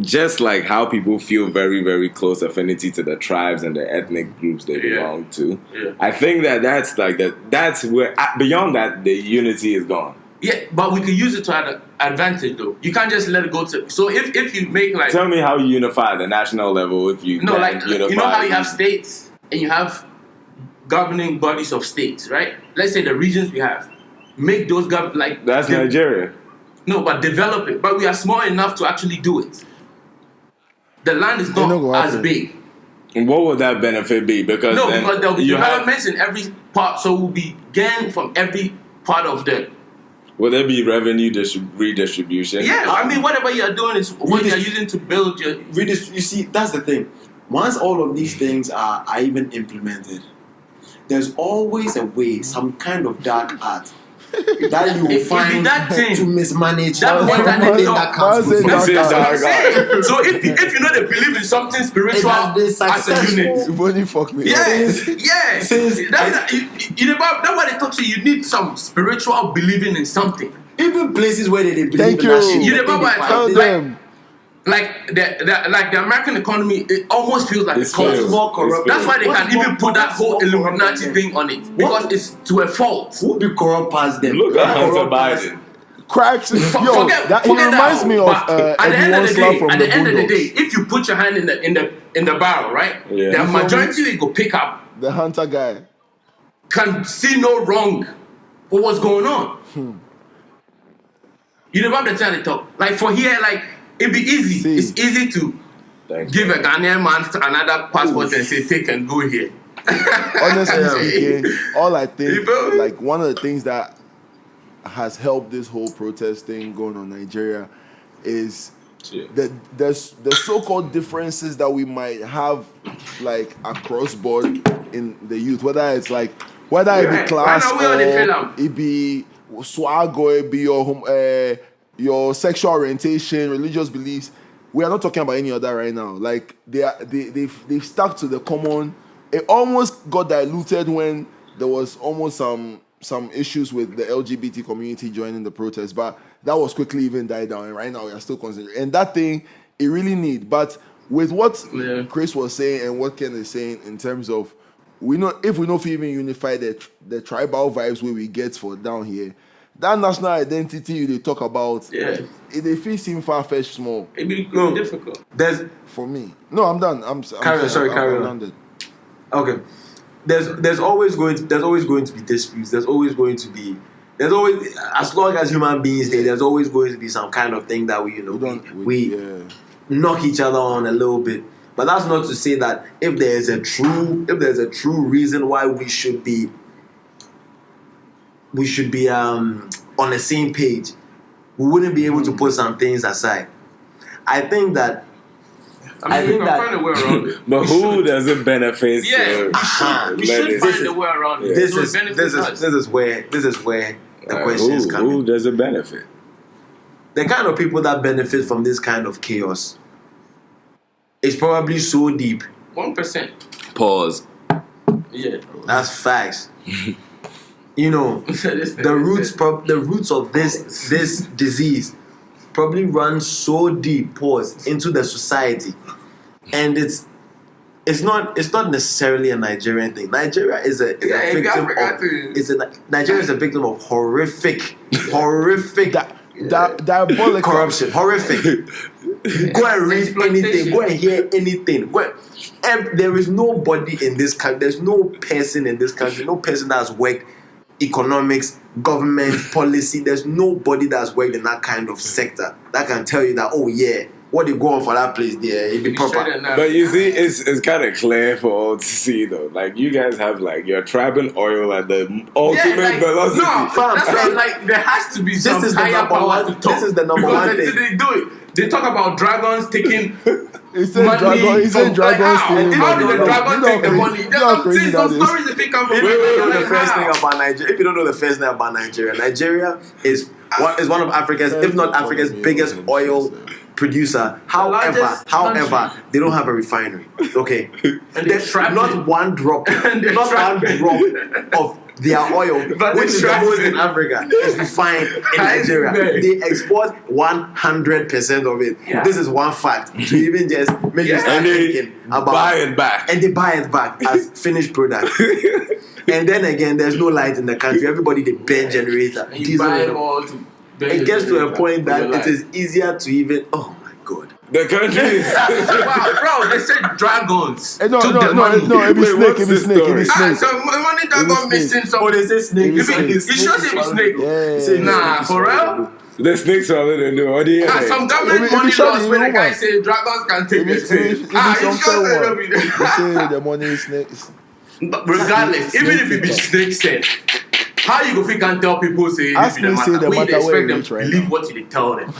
Speaker 1: Just like how people feel very, very close affinity to the tribes and the ethnic groups they
Speaker 4: Yeah.
Speaker 1: belong to.
Speaker 4: Yeah.
Speaker 1: I think that's like that's where beyond that the unity is gone.
Speaker 4: Yeah, but we could use it to our advantage though. You can't just let it go to. So if you make like
Speaker 1: Tell me how you unify at the national level if you
Speaker 4: no,
Speaker 1: can
Speaker 4: like
Speaker 1: unify.
Speaker 4: you know how you have states and you have governing bodies of states, right? Let's say the regions we have, make those
Speaker 1: That's Nigeria.
Speaker 4: No, but develop it. But we are small enough to actually do it. The land is not as big.
Speaker 1: And what would that benefit be? Because
Speaker 4: there'll be developments in every part, so we'll be gained from every part of the.
Speaker 1: Will there be revenue redistribution?
Speaker 4: Yeah, I mean, whatever you're doing is what you're using to build your.
Speaker 2: You see, that's the thing. Once all of these things are even implemented, there's always a way, some kind of dark art that you will find to mismanage everything that comes with
Speaker 3: it.
Speaker 4: So if you know they believe in something spiritual as a unit,
Speaker 3: Bonnie fuck me.
Speaker 4: yes. That's why they talk to you. You need some spiritual believing in something.
Speaker 2: Even places where they believe
Speaker 3: Thank
Speaker 2: in that shit.
Speaker 3: you. Tell them.
Speaker 4: Like the American economy, it almost feels like it's
Speaker 2: more corrupt.
Speaker 4: That's why they can even put that whole Illuminati thing on it, because it's to a fault.
Speaker 2: Who be corrupt past them?
Speaker 1: Look at Hunter Biden.
Speaker 3: Cracks. He reminds me of
Speaker 4: at the end of the day.
Speaker 3: from
Speaker 4: At the end of the day,
Speaker 3: Bulldogs.
Speaker 4: if you put your hand in the barrel, right?
Speaker 1: Yeah.
Speaker 4: The majority they go pick up
Speaker 3: The Hunter guy.
Speaker 4: can see no wrong for what's going on. You never have the time to talk. Like for here, like it'd be easy.
Speaker 3: See.
Speaker 4: It's easy to give a Ghanaian man another passport and say take and go here.
Speaker 3: Honestly speaking, all I think,
Speaker 4: You feel me?
Speaker 3: like one of the things that has helped this whole protest thing going on in Nigeria is the so-called differences that we might have, like across board in the youth, whether it be class
Speaker 4: Right now,
Speaker 3: or it be swag or it be your sexual orientation, religious beliefs. We are not talking about any other right now. Like they've stuck to the common. It almost got diluted when there was almost some issues with the LGBT community joining the protest, but that was quickly even died down. And right now we are still considering. And that thing, it really need. But with what Kris was saying and what Ken is saying in terms of if we know if we even unify the tribal vibes where we get for down here, that national identity they talk about, it feel seem far-fetched small.
Speaker 4: It'd be difficult.
Speaker 3: For me. No, I'm done.
Speaker 2: Carry on. Okay. There's always going to be disputes. There's always as long as human beings there's always going to be some kind of thing that we knock each other on a little bit. But that's not to say that if there's a true reason why we should be on the same page, we wouldn't be able to put some things aside. I think that
Speaker 4: we can find a way around it.
Speaker 1: But who does it benefit?
Speaker 4: We should find a way around it.
Speaker 2: This is where the questions come in.
Speaker 1: Who does it benefit?
Speaker 2: The kind of people that benefit from this kind of chaos is probably so deep.
Speaker 4: 1%.
Speaker 1: Pause.
Speaker 4: Yeah.
Speaker 2: That's facts. You know, the roots of this disease probably run so deep, into the society, and it's not necessarily a Nigerian thing. Nigeria is a victim of horrific
Speaker 3: diabolical
Speaker 2: corruption. Horrific. Go and read anything. Go and hear anything. There is nobody in this country. There's no person in this country. No person that has worked economics, government, policy. There's nobody that's worked in that kind of sector that can tell you that, oh yeah, what they go on for that place there, it be proper.
Speaker 1: But you see, it's kind of clear for all to see though. Like you guys have like your tribal oil at the ultimate velocity.
Speaker 4: No, that's right. Like there has to be some higher power to talk.
Speaker 2: This is the number one thing.
Speaker 4: They do it. They talk about dragons taking
Speaker 3: He said dragons stealing money.
Speaker 4: How did the dragon take the money? There's some stories if it come from
Speaker 2: If you don't know the first thing about Nigeria, Nigeria is one of Africa's, if not Africa's biggest oil producer. However, they don't have a refinery. Okay, there's not one drop of their oil, which is the most in Africa, is refined in Nigeria. They export 100% of it. Yeah. This is one fact to even just make you start thinking about. And they buy it back as finished product. And then again, there's no light in the country. Everybody they burn generator. It gets to a point that it is easier to even. Oh my God.
Speaker 1: The country is.
Speaker 4: Wow, bro, they said dragons.
Speaker 3: No, it be snake.
Speaker 4: So money that
Speaker 3: It's a
Speaker 4: got missing.
Speaker 2: Oh, they say snake.
Speaker 3: It's
Speaker 4: If it shows him snake.
Speaker 3: Yeah.
Speaker 4: Nah, for real?
Speaker 1: The snakes are little new. What do you hear?
Speaker 4: Some government
Speaker 3: If it
Speaker 4: money
Speaker 3: show
Speaker 4: laws
Speaker 3: the
Speaker 4: where the
Speaker 3: human.
Speaker 4: guy say dragons can take the
Speaker 3: If
Speaker 4: thing.
Speaker 3: it's
Speaker 4: You
Speaker 3: some
Speaker 4: sure
Speaker 3: fair
Speaker 4: say
Speaker 3: one. They say the money is snakes.
Speaker 4: But regardless, even if it be snake said, how you go fit and tell people say
Speaker 3: Ask
Speaker 4: it be
Speaker 3: me, say the
Speaker 4: we
Speaker 3: matter
Speaker 4: expect
Speaker 3: where
Speaker 4: them
Speaker 3: it
Speaker 4: to
Speaker 3: right
Speaker 4: believe
Speaker 3: now.
Speaker 4: what you tell them.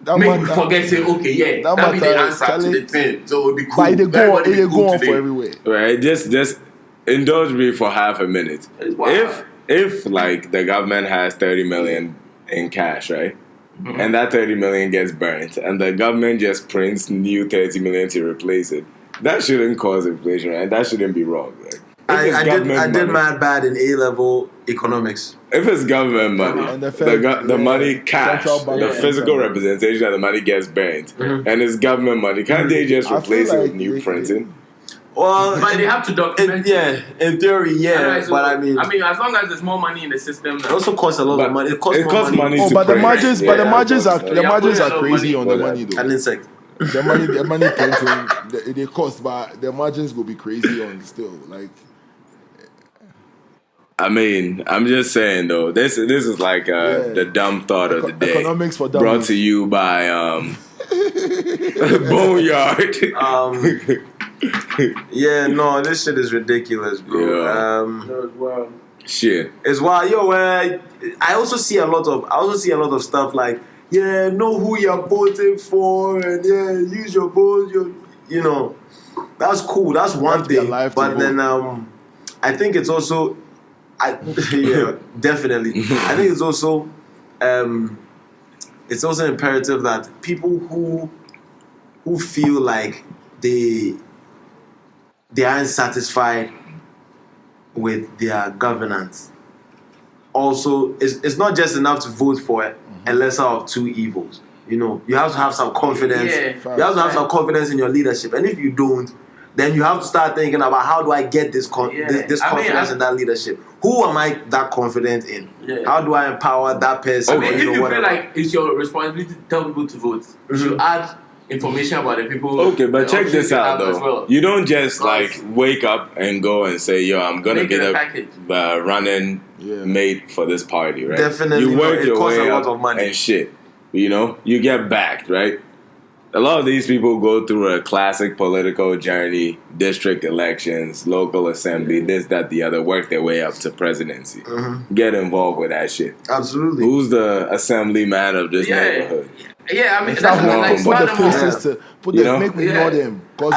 Speaker 3: That
Speaker 4: Make
Speaker 3: matter-
Speaker 4: you forget say okay, yeah,
Speaker 3: that
Speaker 4: that be the
Speaker 3: matter,
Speaker 4: answer to
Speaker 3: Charlie.
Speaker 4: the thing. So it would be cool.
Speaker 3: But it go
Speaker 4: Everybody be
Speaker 3: on
Speaker 4: cool
Speaker 3: for
Speaker 4: today.
Speaker 3: everywhere.
Speaker 1: Right, just indulge me for half a minute.
Speaker 4: It's wild.
Speaker 1: If like the government has 30 million in cash, right?
Speaker 4: Mm-hmm.
Speaker 1: And that 30 million gets burnt, and the government just prints new 30 million to replace it. That shouldn't cause inflation, right? That shouldn't be wrong. Right?
Speaker 2: I did mad bad in A-level economics.
Speaker 1: If it's government money,
Speaker 3: And the
Speaker 1: money cash,
Speaker 3: central bank,
Speaker 1: the physical representation of the money gets burnt, and it's government money, can't they just
Speaker 3: I
Speaker 1: replace
Speaker 3: feel
Speaker 1: it with
Speaker 3: like
Speaker 1: new printing?
Speaker 2: Well,
Speaker 4: But they have to document it.
Speaker 2: in theory,
Speaker 4: Alright, so,
Speaker 2: but I mean,
Speaker 4: as long as there's more money in the system,
Speaker 2: it also costs a lot
Speaker 1: But
Speaker 2: of money. It costs
Speaker 1: it
Speaker 2: more
Speaker 1: costs money.
Speaker 3: Oh,
Speaker 1: to
Speaker 3: but the
Speaker 1: print.
Speaker 3: margins,
Speaker 1: Yeah,
Speaker 3: the margins are
Speaker 4: putting a lot of
Speaker 3: crazy
Speaker 4: money
Speaker 3: on the
Speaker 1: for
Speaker 3: money
Speaker 1: that.
Speaker 3: though.
Speaker 2: An insect.
Speaker 3: The money printing, they cost, but the margins will be crazy on still. Like,
Speaker 1: I mean, I'm just saying though. This is like the dumb thought of the day.
Speaker 3: Economics for
Speaker 1: brought
Speaker 3: dummies.
Speaker 1: to you by Boneyard.
Speaker 2: Yeah, no, this shit is ridiculous, bro.
Speaker 1: Yeah. Shit.
Speaker 2: It's wild, yo. I also see a lot of stuff like, yeah, know who you're voting for, and yeah, use your vote. You know, that's cool. That's one
Speaker 3: be
Speaker 2: thing.
Speaker 3: alive to
Speaker 2: But
Speaker 3: vote.
Speaker 2: then, I think it's also, yeah, definitely. I think it's also imperative that people who feel like they aren't satisfied with their governance. Also, it's not just enough to vote for a lesser of two evils. You know, you have to have some confidence.
Speaker 4: Yeah.
Speaker 2: You have to have some confidence in your leadership. And if you don't, then you have to start thinking about how do I get this confidence in that leadership? Who am I that confident in?
Speaker 4: Yeah.
Speaker 2: How do I empower that person?
Speaker 1: Okay.
Speaker 2: Or,
Speaker 4: If you
Speaker 2: whatever.
Speaker 4: feel like it's your responsibility to tell people to vote, you should add information about the people.
Speaker 1: Okay, but
Speaker 4: the
Speaker 1: check
Speaker 4: options
Speaker 1: this
Speaker 4: you
Speaker 1: out
Speaker 4: have as
Speaker 1: though.
Speaker 4: well.
Speaker 1: You don't just like wake up and go and say, "Yo, I'm gonna
Speaker 4: Make
Speaker 1: be
Speaker 4: it a
Speaker 1: the
Speaker 4: package.
Speaker 1: running
Speaker 3: Yeah.
Speaker 1: mate for this party," right?
Speaker 2: Definitely
Speaker 1: You
Speaker 2: not.
Speaker 1: work
Speaker 2: It
Speaker 1: your
Speaker 2: costs
Speaker 1: way
Speaker 2: a lot
Speaker 1: up
Speaker 2: of money.
Speaker 1: and shit. You know, you get backed, right? A lot of these people go through a classic political journey: district elections, local assembly, this, that, the other. Work their way up to presidency. Get involved with that shit.
Speaker 2: Absolutely.
Speaker 1: Who's the assemblyman of this
Speaker 4: Yeah.
Speaker 1: neighborhood?
Speaker 4: Yeah, I mean,
Speaker 3: it's
Speaker 4: that's
Speaker 3: not
Speaker 1: like
Speaker 3: put the
Speaker 4: start them off.
Speaker 3: faces to put
Speaker 1: You
Speaker 3: them,
Speaker 1: know?
Speaker 3: make me
Speaker 4: Yeah.
Speaker 3: know them. Cause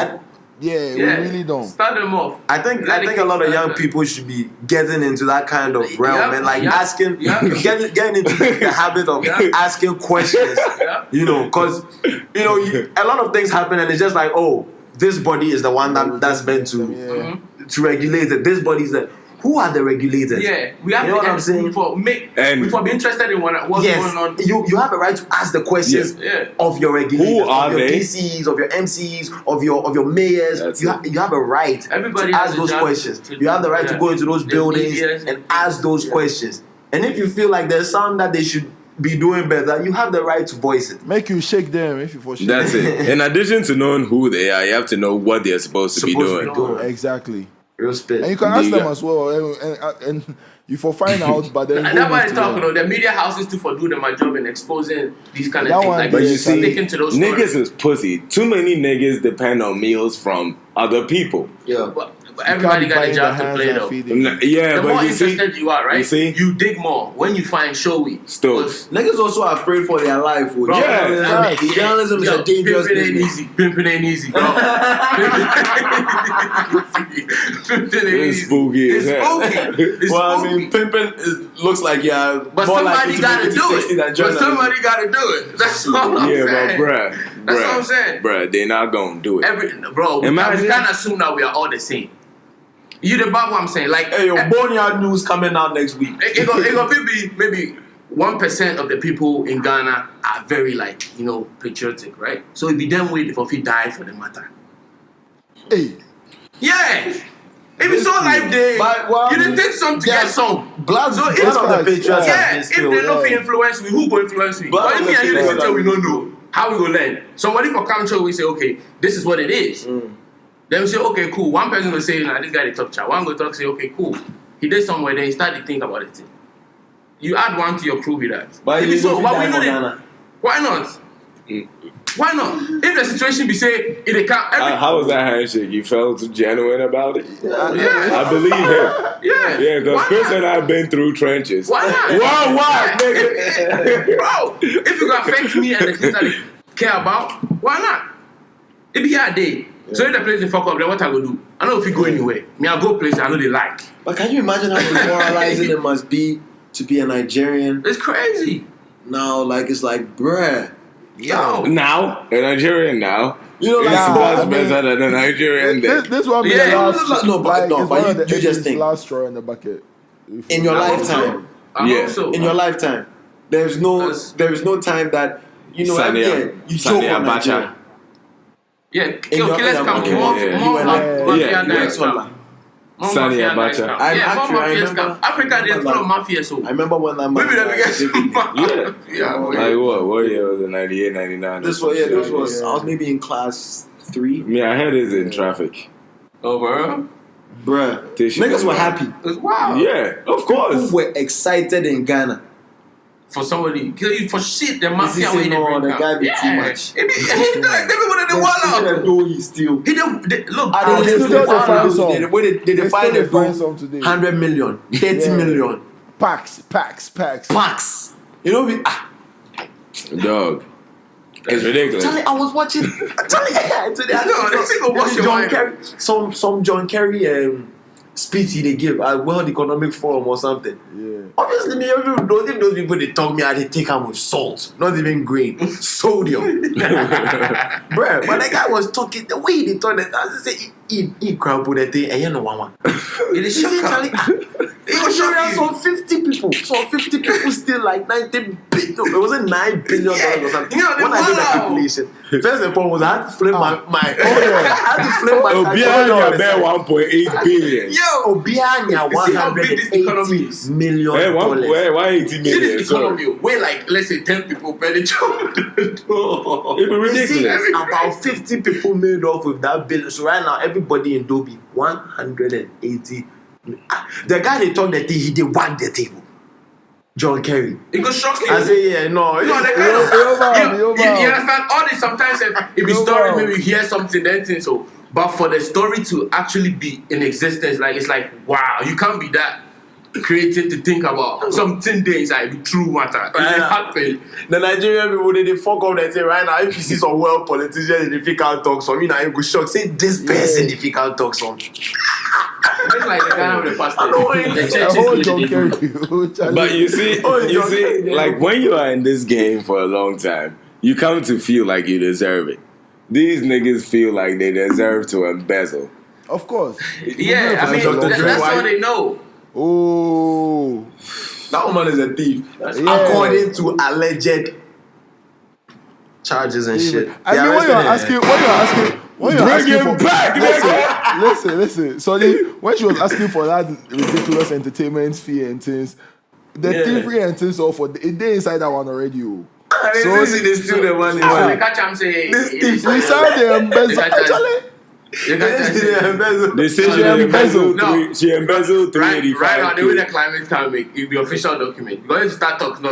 Speaker 3: we really don't.
Speaker 4: Start them off.
Speaker 2: I think a lot of young people should be getting into that kind of realm
Speaker 4: Yeah,
Speaker 2: and like
Speaker 4: yeah,
Speaker 2: asking,
Speaker 4: yeah.
Speaker 2: getting into the habit of asking questions.
Speaker 4: Yeah.
Speaker 2: You know, because you know a lot of things happen and it's just like, oh, this body is the one that's meant to regulate it. This body is the who are the regulators?
Speaker 4: Yeah, we have
Speaker 2: You know
Speaker 4: to
Speaker 2: what I'm saying?
Speaker 4: before be interested in what's going
Speaker 2: Yes,
Speaker 4: on.
Speaker 2: you have a right to ask the questions
Speaker 4: Yeah.
Speaker 2: of your regulators,
Speaker 1: Who are
Speaker 2: of your
Speaker 1: they?
Speaker 2: PCs, of your MCs, of your mayors.
Speaker 1: That's
Speaker 2: You
Speaker 1: it.
Speaker 2: have a right
Speaker 4: Everybody
Speaker 2: to
Speaker 4: has
Speaker 2: ask
Speaker 4: a
Speaker 2: those
Speaker 4: job
Speaker 2: questions.
Speaker 4: to
Speaker 2: You have the right to
Speaker 4: yeah.
Speaker 2: go into those
Speaker 4: The
Speaker 2: buildings
Speaker 4: medias
Speaker 2: and ask those questions. And if you feel like there's something that they should be doing better, you have the right to voice it.
Speaker 3: Make you shake them if you for shake.
Speaker 1: That's it. In addition to knowing who they are, you have to know what they're supposed to be doing.
Speaker 3: Exactly.
Speaker 2: Real spit.
Speaker 3: And you can ask
Speaker 1: Yeah.
Speaker 3: them as well, and you for find out, but then
Speaker 4: And
Speaker 3: go
Speaker 4: that's why
Speaker 3: with
Speaker 4: I
Speaker 3: them.
Speaker 4: talk, you know, the media houses too for doing my job in exposing these kind of
Speaker 3: That
Speaker 4: things.
Speaker 3: one,
Speaker 4: Like
Speaker 3: but you
Speaker 1: see,
Speaker 4: sticking to those
Speaker 1: niggas
Speaker 4: stories.
Speaker 1: is pussy. Too many niggas depend on meals from other people.
Speaker 2: Yeah.
Speaker 4: But everybody
Speaker 3: You
Speaker 4: got a
Speaker 3: can't be
Speaker 4: job
Speaker 3: buying
Speaker 4: to
Speaker 3: their
Speaker 4: play
Speaker 3: hands
Speaker 4: though.
Speaker 3: and feeding.
Speaker 1: Yeah,
Speaker 4: The
Speaker 1: but
Speaker 4: more
Speaker 1: you see,
Speaker 4: interested you are, right?
Speaker 1: you see?
Speaker 4: You dig more when you find showy.
Speaker 1: Stokes.
Speaker 2: Niggas also are afraid for their life.
Speaker 4: Bro,
Speaker 1: Yeah.
Speaker 2: Journalism is a dangerous
Speaker 4: pimping ain't
Speaker 2: business.
Speaker 4: easy. Pimping ain't easy, bro. Pimping ain't
Speaker 1: It's
Speaker 4: easy.
Speaker 1: spooky.
Speaker 4: It's
Speaker 1: Yeah.
Speaker 4: spooky. It's
Speaker 2: Well, I
Speaker 4: spooky.
Speaker 2: mean, pimping looks like
Speaker 4: But
Speaker 2: more
Speaker 4: somebody
Speaker 2: likely to
Speaker 4: gotta
Speaker 2: make it
Speaker 4: do
Speaker 2: 60
Speaker 4: it.
Speaker 2: than
Speaker 4: But
Speaker 2: journalism.
Speaker 4: somebody gotta do it. That's all I'm
Speaker 1: Yeah, but
Speaker 4: saying.
Speaker 1: bruh.
Speaker 4: That's what I'm saying.
Speaker 1: Bruh, they not gonna do it.
Speaker 4: Bro, we
Speaker 1: Imagine-
Speaker 4: can't assume that we are all the same. You the about what I'm saying? Like,
Speaker 2: Hey, yo, Boneyard news coming out next week.
Speaker 4: it gonna be maybe 1% of the people in Ghana are very like, you know, patriotic, right? So it be them waiting for if die for the matter.
Speaker 3: Hey,
Speaker 4: Yeah. If it's all like they,
Speaker 2: But, well,
Speaker 4: you didn't take some to get some.
Speaker 2: Blood,
Speaker 4: So
Speaker 2: blood
Speaker 4: it's
Speaker 2: of the
Speaker 3: facts,
Speaker 2: Patriots
Speaker 3: yeah.
Speaker 2: has
Speaker 4: Yeah,
Speaker 2: been
Speaker 4: if
Speaker 2: spilled.
Speaker 4: they don't influence me, who go influence me?
Speaker 2: Blood
Speaker 4: But
Speaker 2: of
Speaker 4: if
Speaker 2: the
Speaker 4: me and you
Speaker 2: Patriots
Speaker 4: listen to, we
Speaker 2: has
Speaker 4: don't know how we go learn. Somebody for culture, we say, okay, this is what it is. Then we say, okay, cool. One person will say, nah, this guy they talk chat. One go talk, say, okay, cool. he did somewhere, then he started to think about it. You add one to your crew with that.
Speaker 2: But
Speaker 4: Maybe
Speaker 2: you
Speaker 4: so,
Speaker 2: go
Speaker 4: but we
Speaker 2: for
Speaker 4: know
Speaker 2: Ghana.
Speaker 4: why not? Why not? If the situation be say, if they can't,
Speaker 1: How was that handshake? You felt genuine about it?
Speaker 4: Yeah.
Speaker 1: I believe him.
Speaker 4: Yeah.
Speaker 1: Yeah, because
Speaker 4: Why
Speaker 1: Kris
Speaker 4: not?
Speaker 1: and I have been through trenches.
Speaker 4: Why not?
Speaker 1: Worldwide, nigga.
Speaker 4: Bro, if you gonna affect me and the things that they care about, why not? It be a day. So if the place they fuck up, then what I go do? I know if you go anywhere. Me, I go places I know they like.
Speaker 2: But can you imagine how demoralizing it must be to be a Nigerian
Speaker 4: It's crazy.
Speaker 2: now? Like, it's like, bruh.
Speaker 4: Yo.
Speaker 1: Now, a Nigerian now.
Speaker 2: You know, like,
Speaker 1: It's
Speaker 3: Yeah,
Speaker 1: much
Speaker 3: I mean,
Speaker 1: better than a Nigerian then.
Speaker 3: This one be
Speaker 4: Yeah,
Speaker 3: the last.
Speaker 2: no, but
Speaker 3: it's one of the
Speaker 2: you just think
Speaker 3: last straw in the bucket.
Speaker 2: in your
Speaker 4: I hope
Speaker 2: lifetime,
Speaker 4: I
Speaker 1: Yeah.
Speaker 4: hope so.
Speaker 2: in your lifetime, there is no time that you know.
Speaker 1: Sani
Speaker 2: You joke on
Speaker 1: Abacha.
Speaker 2: Nigeria.
Speaker 4: Yeah,
Speaker 2: your-
Speaker 4: killers
Speaker 2: in
Speaker 4: come.
Speaker 2: your-
Speaker 4: More
Speaker 1: yeah,
Speaker 2: you were like-
Speaker 4: mafia
Speaker 1: yeah,
Speaker 4: guys
Speaker 2: yeah.
Speaker 4: come. More
Speaker 1: Sani
Speaker 4: mafia guys
Speaker 1: Abacha.
Speaker 4: come.
Speaker 2: I'm
Speaker 4: Yeah,
Speaker 2: actually-
Speaker 4: more
Speaker 2: I
Speaker 4: mafias
Speaker 2: remember-
Speaker 4: come. Africa, they're full of mafia, so.
Speaker 2: I remember when that
Speaker 4: Maybe they get
Speaker 1: Yeah.
Speaker 4: yeah.
Speaker 1: Like what year was it? 98, 99?
Speaker 2: This was I was maybe in class 3,
Speaker 1: Me, I heard it's in traffic.
Speaker 4: Oh, bro.
Speaker 2: bruh.
Speaker 1: Tissue.
Speaker 2: Niggas were happy.
Speaker 4: It's wild.
Speaker 1: Yeah, of
Speaker 2: People
Speaker 1: course.
Speaker 2: were excited in Ghana.
Speaker 4: For somebody kill you for shit, the mafia
Speaker 2: This is
Speaker 4: way they
Speaker 2: no,
Speaker 4: bring
Speaker 2: the
Speaker 4: out.
Speaker 2: guy be too much.
Speaker 4: It be like they be one of the wall
Speaker 2: Even
Speaker 4: out.
Speaker 2: though he still.
Speaker 4: He don't look.
Speaker 2: Ah,
Speaker 3: they still
Speaker 2: define
Speaker 3: define some.
Speaker 2: They
Speaker 3: They
Speaker 2: define
Speaker 3: still
Speaker 2: the
Speaker 3: define
Speaker 2: dough
Speaker 3: some today.
Speaker 2: 100 million, 30
Speaker 3: Yeah.
Speaker 2: million.
Speaker 3: Packs.
Speaker 2: Max. You know,
Speaker 1: Dog. It's ridiculous.
Speaker 2: Charlie, I was watching. Charlie, today I
Speaker 4: No, they say go wash your
Speaker 2: John
Speaker 4: mind.
Speaker 2: Kerry, some John Kerry speech they give at World Economic Forum or something.
Speaker 3: Yeah.
Speaker 2: Obviously, me, those people they talk me, they take them with salt, not even grain, sodium. Bruh, but that guy was talking the way they talk. That I say eat crab with that thing, and you know one.
Speaker 4: It is
Speaker 2: He said,
Speaker 4: shock.
Speaker 2: Charlie, it was showing some 50 people. So 50 people still like 90 billion. No, it wasn't $9 billion or something.
Speaker 4: Yeah,
Speaker 2: When I did the
Speaker 4: wow.
Speaker 2: calculation, first and foremost, I had to flip my I had to flip my
Speaker 1: Obianya bear
Speaker 2: calculator.
Speaker 1: 1.8 billion.
Speaker 4: Yo,
Speaker 2: Obianya
Speaker 4: You see how big this economy
Speaker 2: $180
Speaker 4: is?
Speaker 2: million.
Speaker 1: Why 80
Speaker 4: see
Speaker 1: million?
Speaker 4: this
Speaker 1: Sorry.
Speaker 4: economy. Where like let's say 10 people per the job.
Speaker 1: It'd be
Speaker 2: You see,
Speaker 1: ridiculous.
Speaker 2: about 50 people made off with that bill. So right now, everybody in Dobie, 180. The guy they talk that thing, he did whack the table. John Kerry.
Speaker 4: It could shock you.
Speaker 2: I say, yeah, no.
Speaker 4: No, the kind of you understand all this. Sometimes if be story, maybe you hear something, then thing so. But for the story to actually be in existence, like it's like wow, you can't be that creative to think about something there is like the true matter. It happened.
Speaker 2: The Nigerian people, they fuck up that thing right now. If you see some world politicians, they can't talk some, you know, you go shock. Say this person, if you can't talk some.
Speaker 4: Just like the guy with the pastor.
Speaker 2: I know what
Speaker 4: The
Speaker 2: it
Speaker 4: church
Speaker 3: A
Speaker 4: is
Speaker 3: whole
Speaker 4: really
Speaker 3: John
Speaker 4: different.
Speaker 3: Kerry.
Speaker 1: But you see,
Speaker 2: John Kerry.
Speaker 1: like when you are in this game for a long time, you come to feel like you deserve it. These niggas feel like they deserve to embezzle.
Speaker 3: Of course.
Speaker 4: Yeah, I mean that's all they know.
Speaker 3: Oh.
Speaker 2: That woman is a thief.
Speaker 3: Yeah.
Speaker 2: According to alleged charges and shit.
Speaker 3: I mean, when you're
Speaker 1: Bring
Speaker 3: asking
Speaker 1: him
Speaker 3: for,
Speaker 1: back, nigga.
Speaker 3: listen. So when she was asking for that ridiculous entertainment fee and things, the thievery and things all for they inside that one already. Oh.
Speaker 2: So they steal the money.
Speaker 4: So they catch him say
Speaker 2: This thief.
Speaker 3: Inside the embezzle.
Speaker 4: They catch
Speaker 3: Actually,
Speaker 1: They say
Speaker 3: She
Speaker 1: she embezzled
Speaker 4: No.
Speaker 1: she embezzled 385.
Speaker 4: right now, the way the climate can make it be official document. Because you start talking,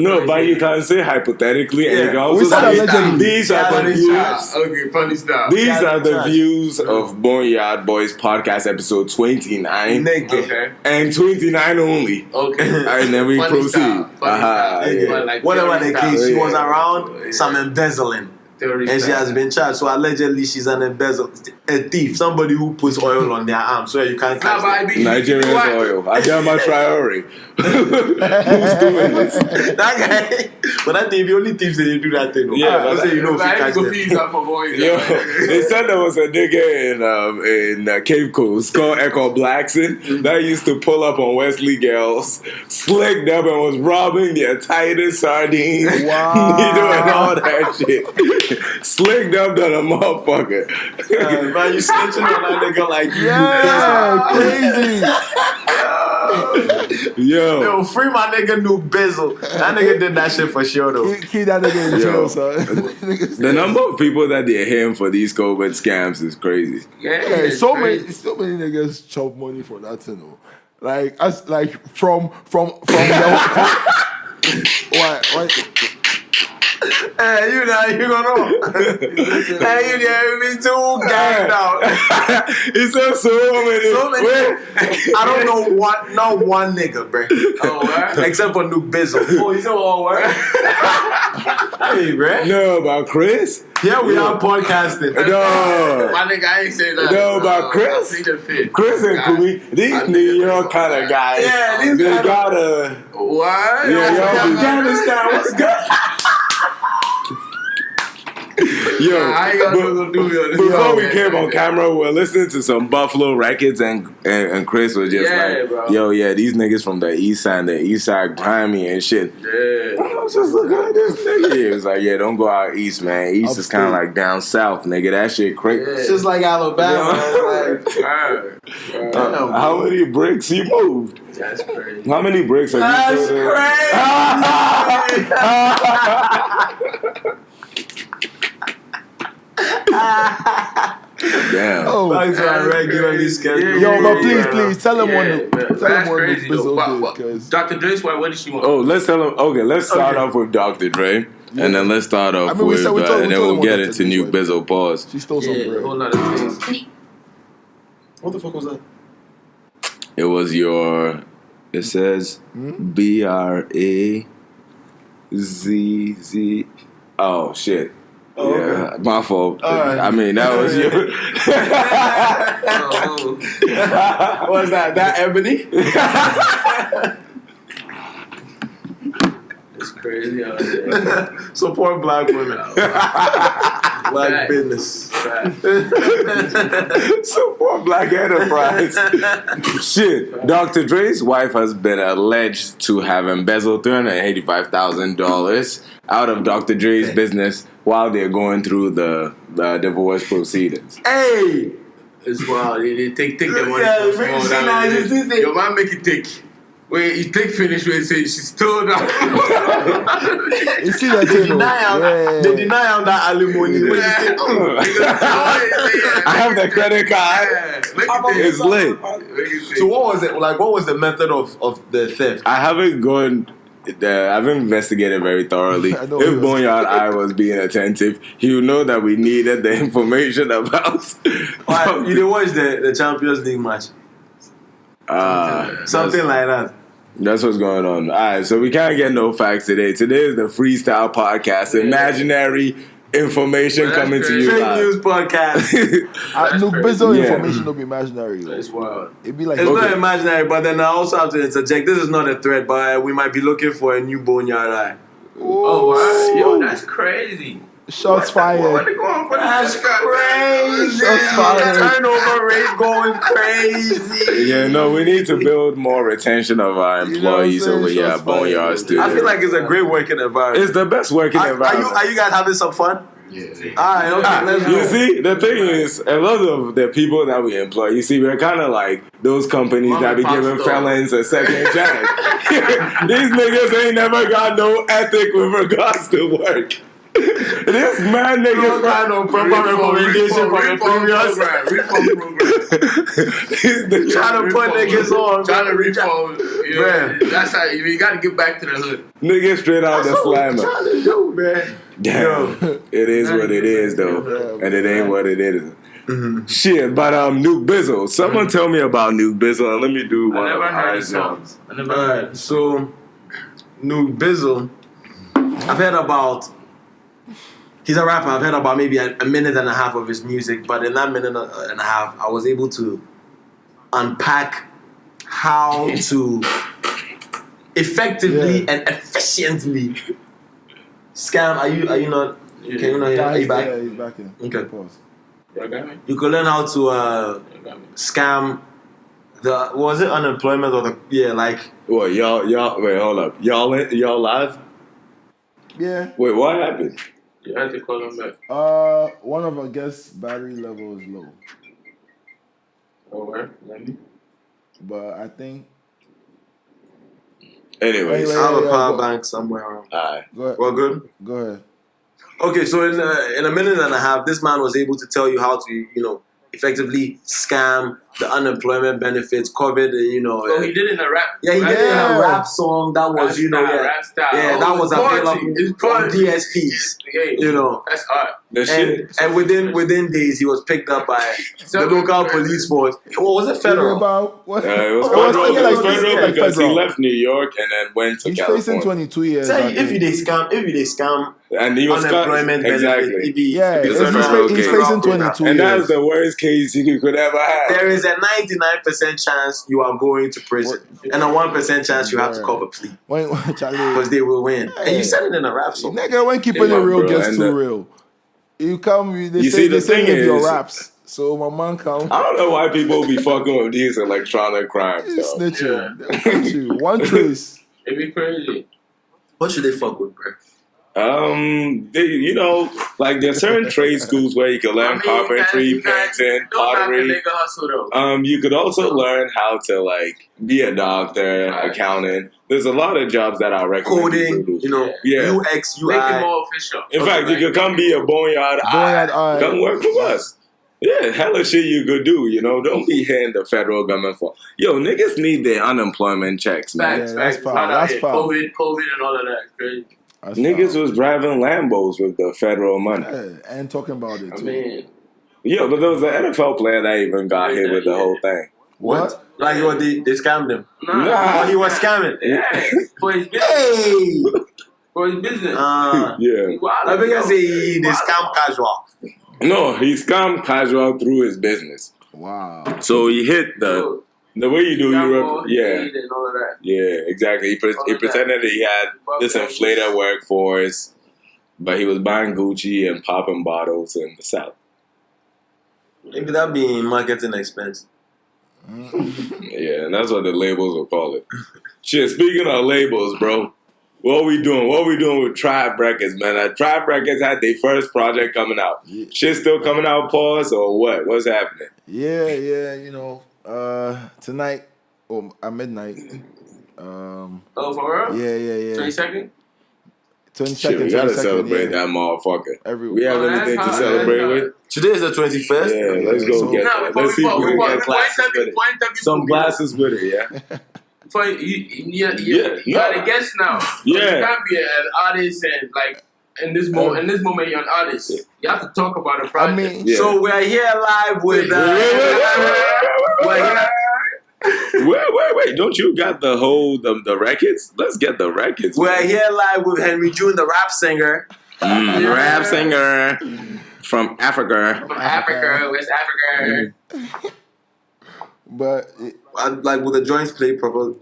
Speaker 1: No, but you can say hypothetically, and you can also
Speaker 3: We said
Speaker 1: say
Speaker 3: allegedly.
Speaker 1: these are the views.
Speaker 4: Okay, funny stuff.
Speaker 1: These are the
Speaker 2: charge.
Speaker 1: views of Boneyard Boys podcast episode 29
Speaker 4: Okay.
Speaker 1: and 29 only.
Speaker 4: Okay.
Speaker 1: And then we
Speaker 4: Funny
Speaker 1: proceed.
Speaker 4: style, funny
Speaker 1: Aha,
Speaker 4: style.
Speaker 1: yeah.
Speaker 4: But like
Speaker 2: Whatever the
Speaker 4: theory style.
Speaker 2: case, she was
Speaker 1: Yeah.
Speaker 2: around some embezzling.
Speaker 4: Theory
Speaker 2: And she
Speaker 4: style.
Speaker 2: has been charged. So allegedly she's an embezzler, a thief, somebody who puts oil on their arm so you can't
Speaker 4: Nah,
Speaker 2: catch
Speaker 4: but I
Speaker 2: them.
Speaker 4: be
Speaker 1: Nigerian
Speaker 4: why-
Speaker 1: oil. I got my priority. Who's doing this?
Speaker 2: That guy, but that thing, the only thieves that they do that thing.
Speaker 1: Yeah, but
Speaker 2: say you know if you
Speaker 4: I
Speaker 2: catch
Speaker 4: go
Speaker 2: them.
Speaker 4: fees up for boys.
Speaker 1: Yo, they said there was a nigga in Cape Coast called Echo Blackson that used to pull up on Wesley girls, slicked up and was robbing their tightest sardines,
Speaker 3: Wow.
Speaker 1: doing all that shit. Slicked up than a motherfucker.
Speaker 2: Man, you snitching on that nigga like you.
Speaker 3: yeah, crazy.
Speaker 1: Yo,
Speaker 2: Yo, free my nigga New Bezel. That nigga did that shit for sure though.
Speaker 3: Keep that nigga in
Speaker 1: Yo.
Speaker 3: jail, son.
Speaker 1: the number of people that they're hearing for these COVID scams is crazy.
Speaker 4: Yeah,
Speaker 3: Yeah,
Speaker 4: it's
Speaker 3: so
Speaker 4: crazy.
Speaker 3: many niggas chop money for that, you know. Like us, like from the what?
Speaker 2: Hey, you know, you gonna know. Hey, you there, me too gagged out.
Speaker 1: It's so many.
Speaker 2: I don't know not one nigga, bro.
Speaker 4: Oh, what?
Speaker 2: Except for Nuke Bizzle.
Speaker 4: Oh, he's all what?
Speaker 2: Hey, bro.
Speaker 1: No, about Kris?
Speaker 2: Yeah, we are podcasting.
Speaker 1: No.
Speaker 4: My nigga, I ain't saying that.
Speaker 1: No, about Kris? Kris and Kumi, these New York kind of guys.
Speaker 2: Yeah, these
Speaker 1: they
Speaker 2: guys.
Speaker 1: gotta.
Speaker 4: What?
Speaker 1: Yeah, y'all
Speaker 2: Afghanistan, what's good?
Speaker 1: Yo,
Speaker 4: I ain't got nothing to do with this.
Speaker 1: before we came on camera, we were listening to some Buffalo records, and Kris was just
Speaker 4: bro.
Speaker 1: yo, yeah, these niggas from the east side grimy and shit.
Speaker 4: Yeah.
Speaker 1: I was just looking at this nigga. He was like, yeah, don't go out east, man. East is kind of like down south, nigga. That shit crazy.
Speaker 2: It's just like Alabama.
Speaker 1: How many bricks you moved?
Speaker 4: That's crazy.
Speaker 1: How many bricks have
Speaker 2: That's
Speaker 1: you
Speaker 2: crazy.
Speaker 1: Damn.
Speaker 3: Oh,
Speaker 2: Thanks for our regularly scheduled.
Speaker 3: yo, but please, tell him
Speaker 4: Yeah,
Speaker 3: what
Speaker 4: that's
Speaker 3: the
Speaker 4: crazy, though.
Speaker 3: Bizzle did, cause
Speaker 4: Dr. Dre's wife, what did she want?
Speaker 1: Oh, let's tell him. Okay, let's start off with Dr. Dre, and then let's start off
Speaker 3: we
Speaker 1: with,
Speaker 3: told
Speaker 1: and then
Speaker 3: him
Speaker 1: we'll
Speaker 3: what
Speaker 1: get
Speaker 3: Dr.
Speaker 1: into
Speaker 3: Dre's
Speaker 1: New
Speaker 3: wife.
Speaker 1: Bizzle. Pause.
Speaker 3: she stole some
Speaker 4: Yeah, a
Speaker 3: bread.
Speaker 4: whole lot of things.
Speaker 2: What the fuck was that?
Speaker 1: It was your. It says BRAZZ. Oh shit.
Speaker 2: Oh,
Speaker 1: yeah, my fault.
Speaker 2: All right.
Speaker 1: I mean, that was your.
Speaker 2: What was that? That Ebony?
Speaker 4: It's crazy out there.
Speaker 2: Support black women. Black
Speaker 4: Fact.
Speaker 2: business.
Speaker 1: Support Black Enterprise. Shit. Dr. Dre's wife has been alleged to have embezzled $385,000 out of Dr. Dre's business while they're going through the divorce proceedings.
Speaker 2: Hey!
Speaker 4: It's wild. They take the money
Speaker 2: Yeah,
Speaker 4: from
Speaker 2: make it
Speaker 4: small
Speaker 2: seem
Speaker 4: down
Speaker 2: nice,
Speaker 4: there.
Speaker 2: you see,
Speaker 4: Your man make it take. Wait, you take finish where it say she's still down.
Speaker 3: You see that thing?
Speaker 2: They deny him that alimony. When you say,
Speaker 1: I have the credit card. It's lit.
Speaker 2: so what was it? Like, what was the method of the theft?
Speaker 1: I haven't gone. I've investigated very thoroughly.
Speaker 3: I know
Speaker 1: If
Speaker 3: he was-
Speaker 1: Boneyard I was being attentive, he would know that we needed the information about.
Speaker 2: Like, you didn't watch the Champions League match? Something like that.
Speaker 1: That's what's going on. All right, so we can't get no facts today. Today is the freestyle podcast. Imaginary information
Speaker 4: Well, that's
Speaker 1: coming to
Speaker 4: crazy.
Speaker 1: you
Speaker 2: Fake
Speaker 1: live.
Speaker 2: news podcast.
Speaker 3: Look, Bizzle
Speaker 1: Yeah.
Speaker 3: information don't be imaginary. Though.
Speaker 4: It's wild.
Speaker 3: It'd be like
Speaker 2: It's
Speaker 1: Okay.
Speaker 2: not imaginary, but then I also have to interject. This is not a threat, but we might be looking for a new Boneyard eye.
Speaker 4: Oh, wow. Yo, that's crazy.
Speaker 3: shots fired.
Speaker 4: What they going for?
Speaker 2: That's crazy.
Speaker 3: Shots fired.
Speaker 2: Turnover rate going crazy.
Speaker 1: Yeah, no, we need to build more retention of our
Speaker 3: You know what I'm
Speaker 1: employees
Speaker 3: saying?
Speaker 1: over here
Speaker 3: Shots
Speaker 1: at Boneyard
Speaker 3: fired.
Speaker 1: Studio.
Speaker 2: I feel like it's a great working environment.
Speaker 1: It's the best working environment.
Speaker 2: Are you guys having some fun?
Speaker 4: Yeah.
Speaker 2: Alright, okay, let's
Speaker 1: You
Speaker 2: go.
Speaker 1: see, the thing is, a lot of the people that we employ, you see, we're kind of like those companies that be giving felons a second chance. These niggas ain't never got no ethic with regards to work. This man
Speaker 2: No
Speaker 1: nigga
Speaker 2: kind of proper recommendation from the previous. Trying to put niggas on.
Speaker 4: Trying to reform.
Speaker 2: Man.
Speaker 4: That's how you got to get back to the hood.
Speaker 1: nigga straight out the slammer.
Speaker 2: Trying to do, man.
Speaker 1: Damn, it is what it is though, and it ain't what it is. Shit, but Nuke Bizzle. Someone tell me about Nuke Bizzle, and let me do
Speaker 4: I
Speaker 1: one.
Speaker 4: never
Speaker 1: of
Speaker 4: heard
Speaker 1: our
Speaker 4: his songs. I never
Speaker 2: Alright, so Nuke Bizzle, I've heard about. He's a rapper. I've heard about maybe a minute and a half of his music, but in that minute and a half, I was able to unpack how to effectively and efficiently scam. Are you not? Can you not hear? Are you back?
Speaker 3: Yeah, he's back in.
Speaker 2: Okay.
Speaker 3: Pause.
Speaker 4: Y'all got me?
Speaker 2: You could learn how to
Speaker 4: Y'all got me.
Speaker 2: scam the was it unemployment or like
Speaker 1: What y'all? Wait, hold up. Y'all live?
Speaker 3: Yeah.
Speaker 1: Wait, what happened?
Speaker 4: You had to call him back.
Speaker 3: One of our guests' battery level is low,
Speaker 4: Oh, where? Let me.
Speaker 3: but I think.
Speaker 1: Anyways,
Speaker 3: Wait,
Speaker 2: I have a
Speaker 3: yeah,
Speaker 2: power
Speaker 3: go-
Speaker 2: bank somewhere around.
Speaker 1: alright.
Speaker 3: Go ahead.
Speaker 2: Well, good.
Speaker 3: Go ahead.
Speaker 2: Okay, so in a minute and a half, this man was able to tell you how to effectively scam the unemployment benefits, COVID,
Speaker 4: So he did it in a rap.
Speaker 2: Yeah, he did it in a rap song that was,
Speaker 4: rap style.
Speaker 2: that was available on DSPs.
Speaker 4: That's art.
Speaker 2: And within days, he was picked up by the local police force. What was it, federal?
Speaker 3: About what?
Speaker 1: It was federal because he left New York and then went to California.
Speaker 3: He's facing 22 years.
Speaker 2: So if you scam,
Speaker 1: and he was
Speaker 2: unemployment benefit,
Speaker 3: he's facing 22
Speaker 1: and
Speaker 3: years.
Speaker 1: that's the worst case you could ever have.
Speaker 2: There is a 99% chance you are going to prison, and a 1% chance you have to cover plea because they will win. And you said it in a rap song.
Speaker 3: Nigga, when keeping it real gets too real, you come. They say live your raps. So my man come.
Speaker 1: I don't know why people be fucking with these electronic crimes.
Speaker 3: Snitching. One trace.
Speaker 4: It'd be crazy.
Speaker 2: What should they fuck with, bro?
Speaker 1: There's certain trade schools where you can learn carpentry, painting, pottery. You could also learn how to be a doctor, accountant. There's a lot of jobs that I recommend.
Speaker 2: Coding, UX, UI.
Speaker 4: Make it more official.
Speaker 1: In fact, you could come be a Boneyard. Come work with us. Yeah, hella shit you could do, Don't be hitting the federal government for. Yo, niggas need their unemployment checks, man.
Speaker 3: That's fine.
Speaker 4: COVID and all of that. Crazy.
Speaker 1: Niggas was driving Lambos with the federal money.
Speaker 3: And talking about it, too.
Speaker 1: But there was an NFL player that even got hit with the whole thing.
Speaker 2: What? Like, they scammed him?
Speaker 1: Nah.
Speaker 2: He was scamming.
Speaker 4: Yeah. For his business. For his business.
Speaker 1: Yeah.
Speaker 2: I think I say they scam casual.
Speaker 1: No, he scammed casual through his business.
Speaker 3: Wow.
Speaker 1: So he hit the way you do Europe. Yeah.
Speaker 4: And all of that.
Speaker 1: Yeah, exactly. He pretended that he had this inflated workforce, but he was buying Gucci and popping bottles in the South.
Speaker 2: Maybe that be marketing expense.
Speaker 1: Yeah, and that's what the labels will call it. Shit, speaking of labels, bro, what we doing? What we doing with Tribe Records, man? Tribe Records had their first project coming out.
Speaker 3: Yeah.
Speaker 1: Shit still coming out, pause, or what? What's happening?
Speaker 3: Yeah, tonight, at midnight.
Speaker 4: For real?
Speaker 3: Yeah.
Speaker 4: 22nd?
Speaker 3: 22nd.
Speaker 1: Shit, we gotta celebrate that motherfucker.
Speaker 3: Everywhere.
Speaker 1: We have anything to celebrate with?
Speaker 2: Today is the 21st.
Speaker 1: Yeah, let's go get that. Let's see if we can get glasses with it. Some glasses with it, yeah?
Speaker 4: You gotta guess now.
Speaker 1: Yeah.
Speaker 4: You can't be an artist and in this moment you're an artist. You have to talk about a project.
Speaker 2: So we're here live with
Speaker 1: Wait! Don't you got the records? Let's get the records.
Speaker 2: We're here live with Henry June, the rap singer.
Speaker 1: Rap singer from Africa.
Speaker 4: West Africa.
Speaker 3: But
Speaker 2: with the joints played proper,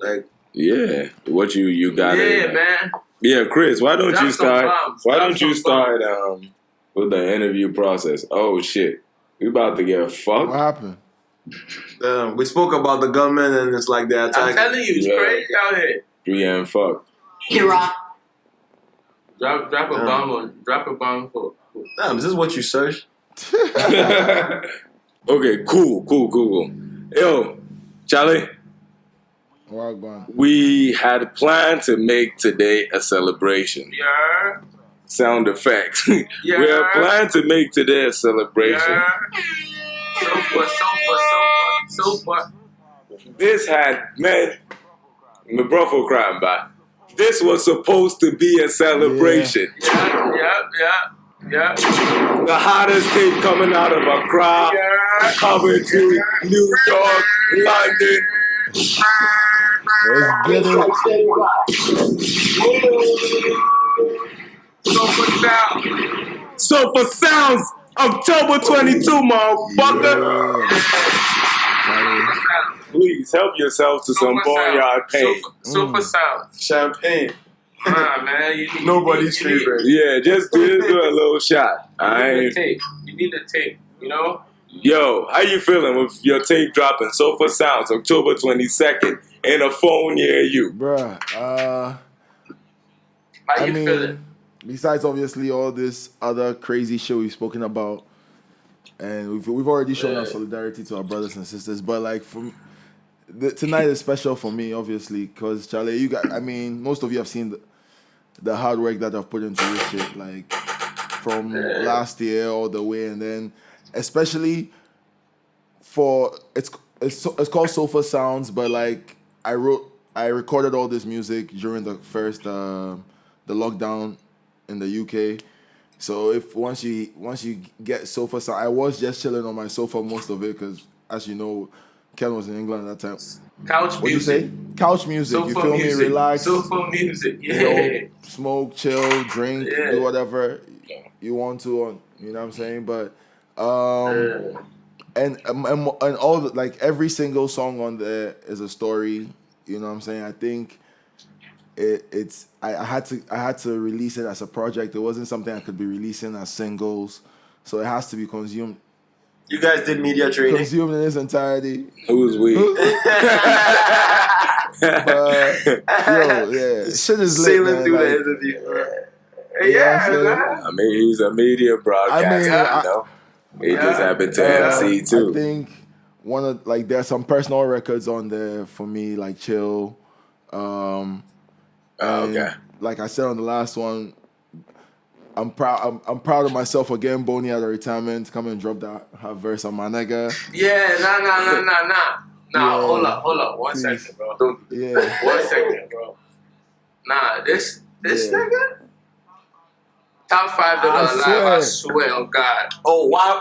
Speaker 1: yeah. What you got?
Speaker 4: Yeah, man.
Speaker 1: Yeah, Kris. Why don't you start?
Speaker 4: Bombs.
Speaker 1: With the interview process? Oh shit, we about to get fucked.
Speaker 3: what happened?
Speaker 2: we spoke about the government and it's like they're attacking.
Speaker 4: I'm telling you, it's crazy out here.
Speaker 1: 3 and fuck.
Speaker 5: Hira.
Speaker 4: Drop a bomb for.
Speaker 2: Damn, is this what you searched?
Speaker 1: Okay, cool. Yo, Charlie. We had planned to make today a celebration.
Speaker 4: Yeah.
Speaker 1: Sound effects.
Speaker 4: Yeah.
Speaker 1: We had planned to make today a celebration.
Speaker 4: Yeah. So far.
Speaker 1: This had meant my brother crying by. This was supposed to be a celebration.
Speaker 4: Yeah.
Speaker 1: The hottest tape coming out of Accra, Coventry, New York, London.
Speaker 3: Let's get it.
Speaker 1: Sofa Sounds, October 22, motherfucker. Please help yourself to some Boneyard paint.
Speaker 4: Sofa Sound.
Speaker 2: Champagne.
Speaker 4: Nah, man.
Speaker 2: Nobody's favorite.
Speaker 1: Yeah, just do a little shot.
Speaker 4: You need the tape,
Speaker 1: Yo, how you feeling with your tape dropping? Sofa Sounds, October 22nd, in a phone near you?
Speaker 3: Bruh,
Speaker 4: How you feeling?
Speaker 3: Besides obviously all this other crazy shit we've spoken about, and we've already shown our solidarity to our brothers and sisters, but tonight is special for me, obviously, because Charlie, most of you have seen the hard work that I've put into this shit, from last year all the way, and then especially it's called Sofa Sounds, but like I recorded all this music during the first the lockdown in the UK. So once you get Sofa Sound, I was just chilling on my sofa most of it because, as you know, Ken was in England at that time.
Speaker 4: Couch
Speaker 3: What'd
Speaker 4: music.
Speaker 3: you say? Couch music.
Speaker 4: Sofa
Speaker 3: you feel
Speaker 4: music.
Speaker 3: me? Relax.
Speaker 4: Sofa music. Yeah.
Speaker 3: You know, smoke, chill, drink, do whatever you want to. You know what I'm saying? But and all the, like every single song on there is a story. You know what I'm saying? I think I had to release it as a project. It wasn't something I could be releasing as singles, so it has to be consumed.
Speaker 2: You guys did media training.
Speaker 3: Consumed in its entirety.
Speaker 1: Who's we?
Speaker 3: But, shit is lit,
Speaker 2: Sailing
Speaker 3: man.
Speaker 2: through
Speaker 3: Like,
Speaker 2: the interview.
Speaker 3: Yeah,
Speaker 1: I mean, he's a media broadcaster. You know? He just happened to MC too.
Speaker 3: I think one of there's some personal records on there for me, like Chill.
Speaker 1: Okay.
Speaker 3: Like I said on the last one, I'm proud of myself for getting Boneyard at retirement. Come and drop her verse on my nigga.
Speaker 4: Yeah, nah.
Speaker 3: Yeah.
Speaker 4: Hold up. 1 second, bro. 1 second, bro. Nah, this nigga. Top 5 that are alive, I swear on God.
Speaker 2: Oh, why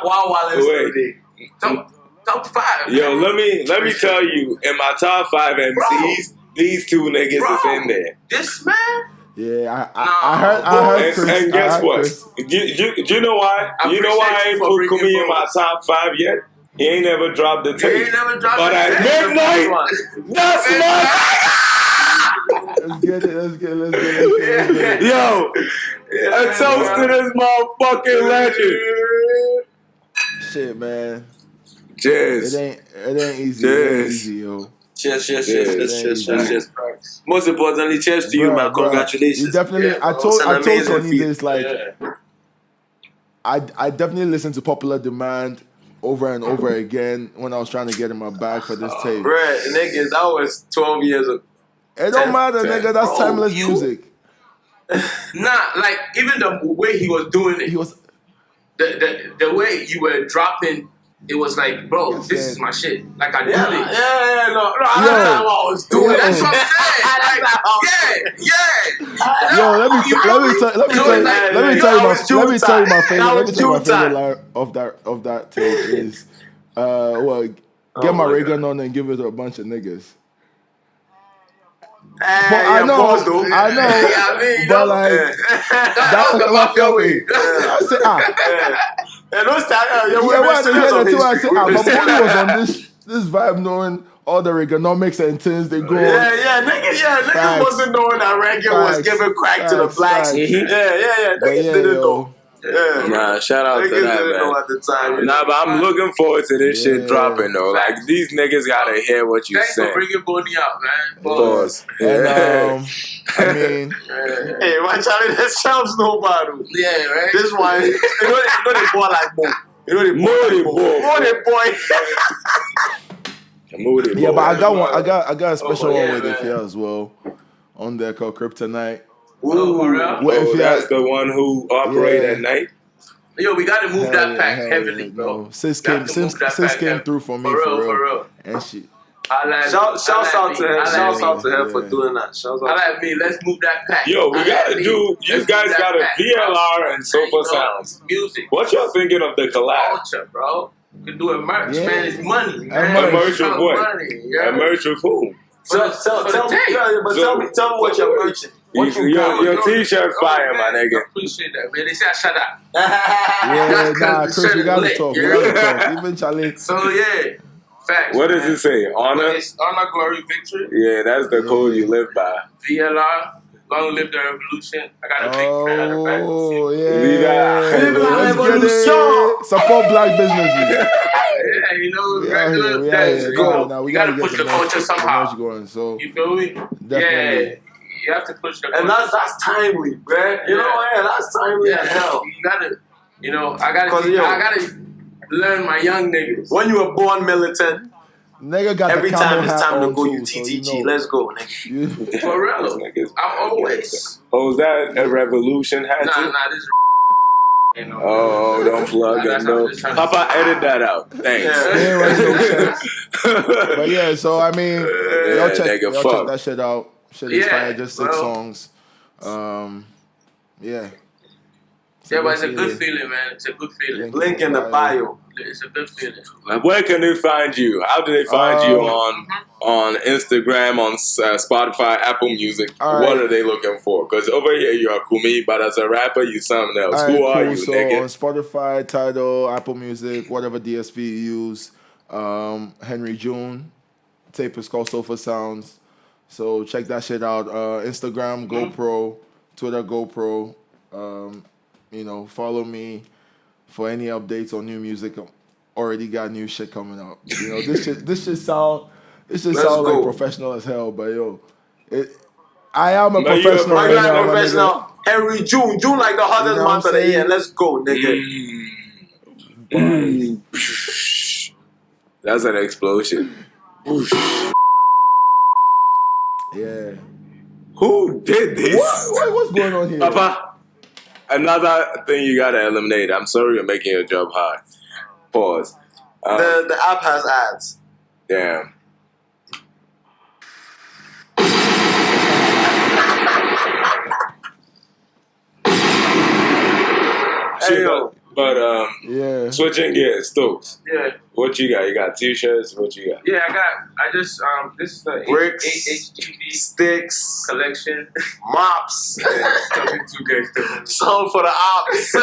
Speaker 4: Top 5.
Speaker 1: Yo, let me tell you, in my top 5 MCs, these two niggas is in there.
Speaker 4: This man.
Speaker 3: Yeah, I heard Kris.
Speaker 1: And guess what? Do you know why? You know why I ain't put Kumi in my top 5 yet? He ain't never dropped the tape. But at midnight, that's my
Speaker 3: Let's get it.
Speaker 1: Yo, a toast to this motherfucking legend.
Speaker 3: Shit, man.
Speaker 1: Cheers.
Speaker 3: It ain't easy.
Speaker 1: Cheers.
Speaker 3: It ain't easy, yo.
Speaker 2: Cheers. Most importantly, cheers to you, man. Congratulations.
Speaker 3: You definitely.
Speaker 2: Yeah,
Speaker 3: I told
Speaker 2: amazing
Speaker 3: Tony
Speaker 2: feat.
Speaker 3: this. Like, I definitely listened to Popular Demand over and over again when I was trying to get in my bag for this tape.
Speaker 2: Bruh, niggas, that was 12 years ago.
Speaker 3: It don't matter, nigga. That's timeless music.
Speaker 4: Nah, like even the way he was doing it,
Speaker 3: He was.
Speaker 4: the way you were dropping. It was like, bro, this is my shit. Like I do this.
Speaker 2: No. That's not what I was doing.
Speaker 4: That's what I'm saying.
Speaker 3: Yo, let me tell you my favorite line of that tape is, get my rig gun on and give it to a bunch of niggas. But I know, but like that was the mafia way. I said,
Speaker 2: And those times,
Speaker 3: but Boney was on this vibe, knowing all the Reaganomics and things they go.
Speaker 2: Niggas wasn't knowing that Reagan was giving crack to the blacks. Niggas didn't know. Yeah.
Speaker 1: Nah, shout out to that, man.
Speaker 2: Know at the time,
Speaker 1: nah, but I'm looking forward to this shit dropping, though. Like, these niggas gotta hear what you
Speaker 4: Thanks
Speaker 1: saying.
Speaker 4: for bringing Boney out, man.
Speaker 1: Pause.
Speaker 3: And I mean,
Speaker 2: hey, my Charlie, that sounds no battle.
Speaker 4: Yeah, right.
Speaker 2: This one, you know they ball like Mo. You know they boy.
Speaker 1: Yeah,
Speaker 3: but I got a special one with Ifya as well on there called Kryptonite.
Speaker 1: That's the one who operate at night.
Speaker 4: Yo, we gotta move that pack heavily, bro.
Speaker 3: Sis came through for me, for real. And she.
Speaker 2: Shouts out to her for doing that. Shouts out.
Speaker 4: I like me. Let's move that pack.
Speaker 1: Yo, we gotta do. You guys got a VLR and Sofa Sounds.
Speaker 4: Music.
Speaker 1: What y'all thinking of the collab?
Speaker 4: Culture, bro. You can do a merch, man. It's money, man.
Speaker 1: A merch of what? A merch of who?
Speaker 2: Tell me what you're merching.
Speaker 1: Your t-shirt fire, my nigga.
Speaker 4: I appreciate that, man. They say I shut up.
Speaker 3: Kris, we gotta talk. Even Charlie.
Speaker 4: So yeah, facts.
Speaker 1: What does it say? Honor?
Speaker 4: It's honor, glory, victory.
Speaker 1: Yeah, that's the code you live by.
Speaker 4: VLR, long live the revolution. I got a big fan of the back.
Speaker 3: Oh yeah.
Speaker 2: Let's get it.
Speaker 3: Support black businesses.
Speaker 4: Yeah, you know, we gotta push the culture somehow.
Speaker 3: So
Speaker 4: you feel me?
Speaker 3: Definitely.
Speaker 4: Yeah. You have to push the culture.
Speaker 2: And that's timely, bruh. You know, that's timely as hell.
Speaker 4: You gotta, I gotta learn my young niggas.
Speaker 2: When you were born militant,
Speaker 3: nigga got
Speaker 2: every
Speaker 3: the
Speaker 2: time it's
Speaker 3: hat
Speaker 2: time to
Speaker 3: on
Speaker 2: go,
Speaker 3: too,
Speaker 2: you
Speaker 3: so
Speaker 2: TTG. Let's go, nigga.
Speaker 4: For real. I'm always.
Speaker 1: Oh, is that a revolution hat?
Speaker 4: Nah, this is You know.
Speaker 1: Oh, don't plug it. No. Papa, edit that out. Thanks.
Speaker 3: But yeah, so I mean, y'all check that shit out. Shit is fire. Just 6 songs. Yeah.
Speaker 4: Yeah, but it's a good feeling, man. It's a good feeling.
Speaker 2: Link in the bio.
Speaker 4: It's a good feeling.
Speaker 1: Where can they find you? How do they find you on Instagram, on Spotify, Apple Music? What are they looking for? Because over here you are Kumi, but as a rapper you something else. Who are you,
Speaker 3: so
Speaker 1: nigga?
Speaker 3: On Spotify, Tidal, Apple Music, whatever DSP you use. Henry June. Tape is called Sofa Sounds. So check that shit out. Instagram, GoPro. Twitter, GoPro. Follow me for any updates on new music. Already got new shit coming out. This should sound like professional as hell, but I am a professional right now.
Speaker 2: Professional. Henry June like the hottest month of the year. Let's go, nigga.
Speaker 1: That's an explosion.
Speaker 3: Yeah.
Speaker 1: Who did this?
Speaker 3: What's going on here?
Speaker 1: Papa, another thing you gotta eliminate. I'm sorry you're making your job hard. Pause.
Speaker 2: The app has ads.
Speaker 1: Damn. But switching gears, Stokes.
Speaker 4: Yeah.
Speaker 1: What you got? You got t-shirts? What you got?
Speaker 4: Yeah, this is the
Speaker 2: bricks,
Speaker 4: HGV
Speaker 2: sticks,
Speaker 4: collection,
Speaker 2: mops.
Speaker 4: Sold for the ops.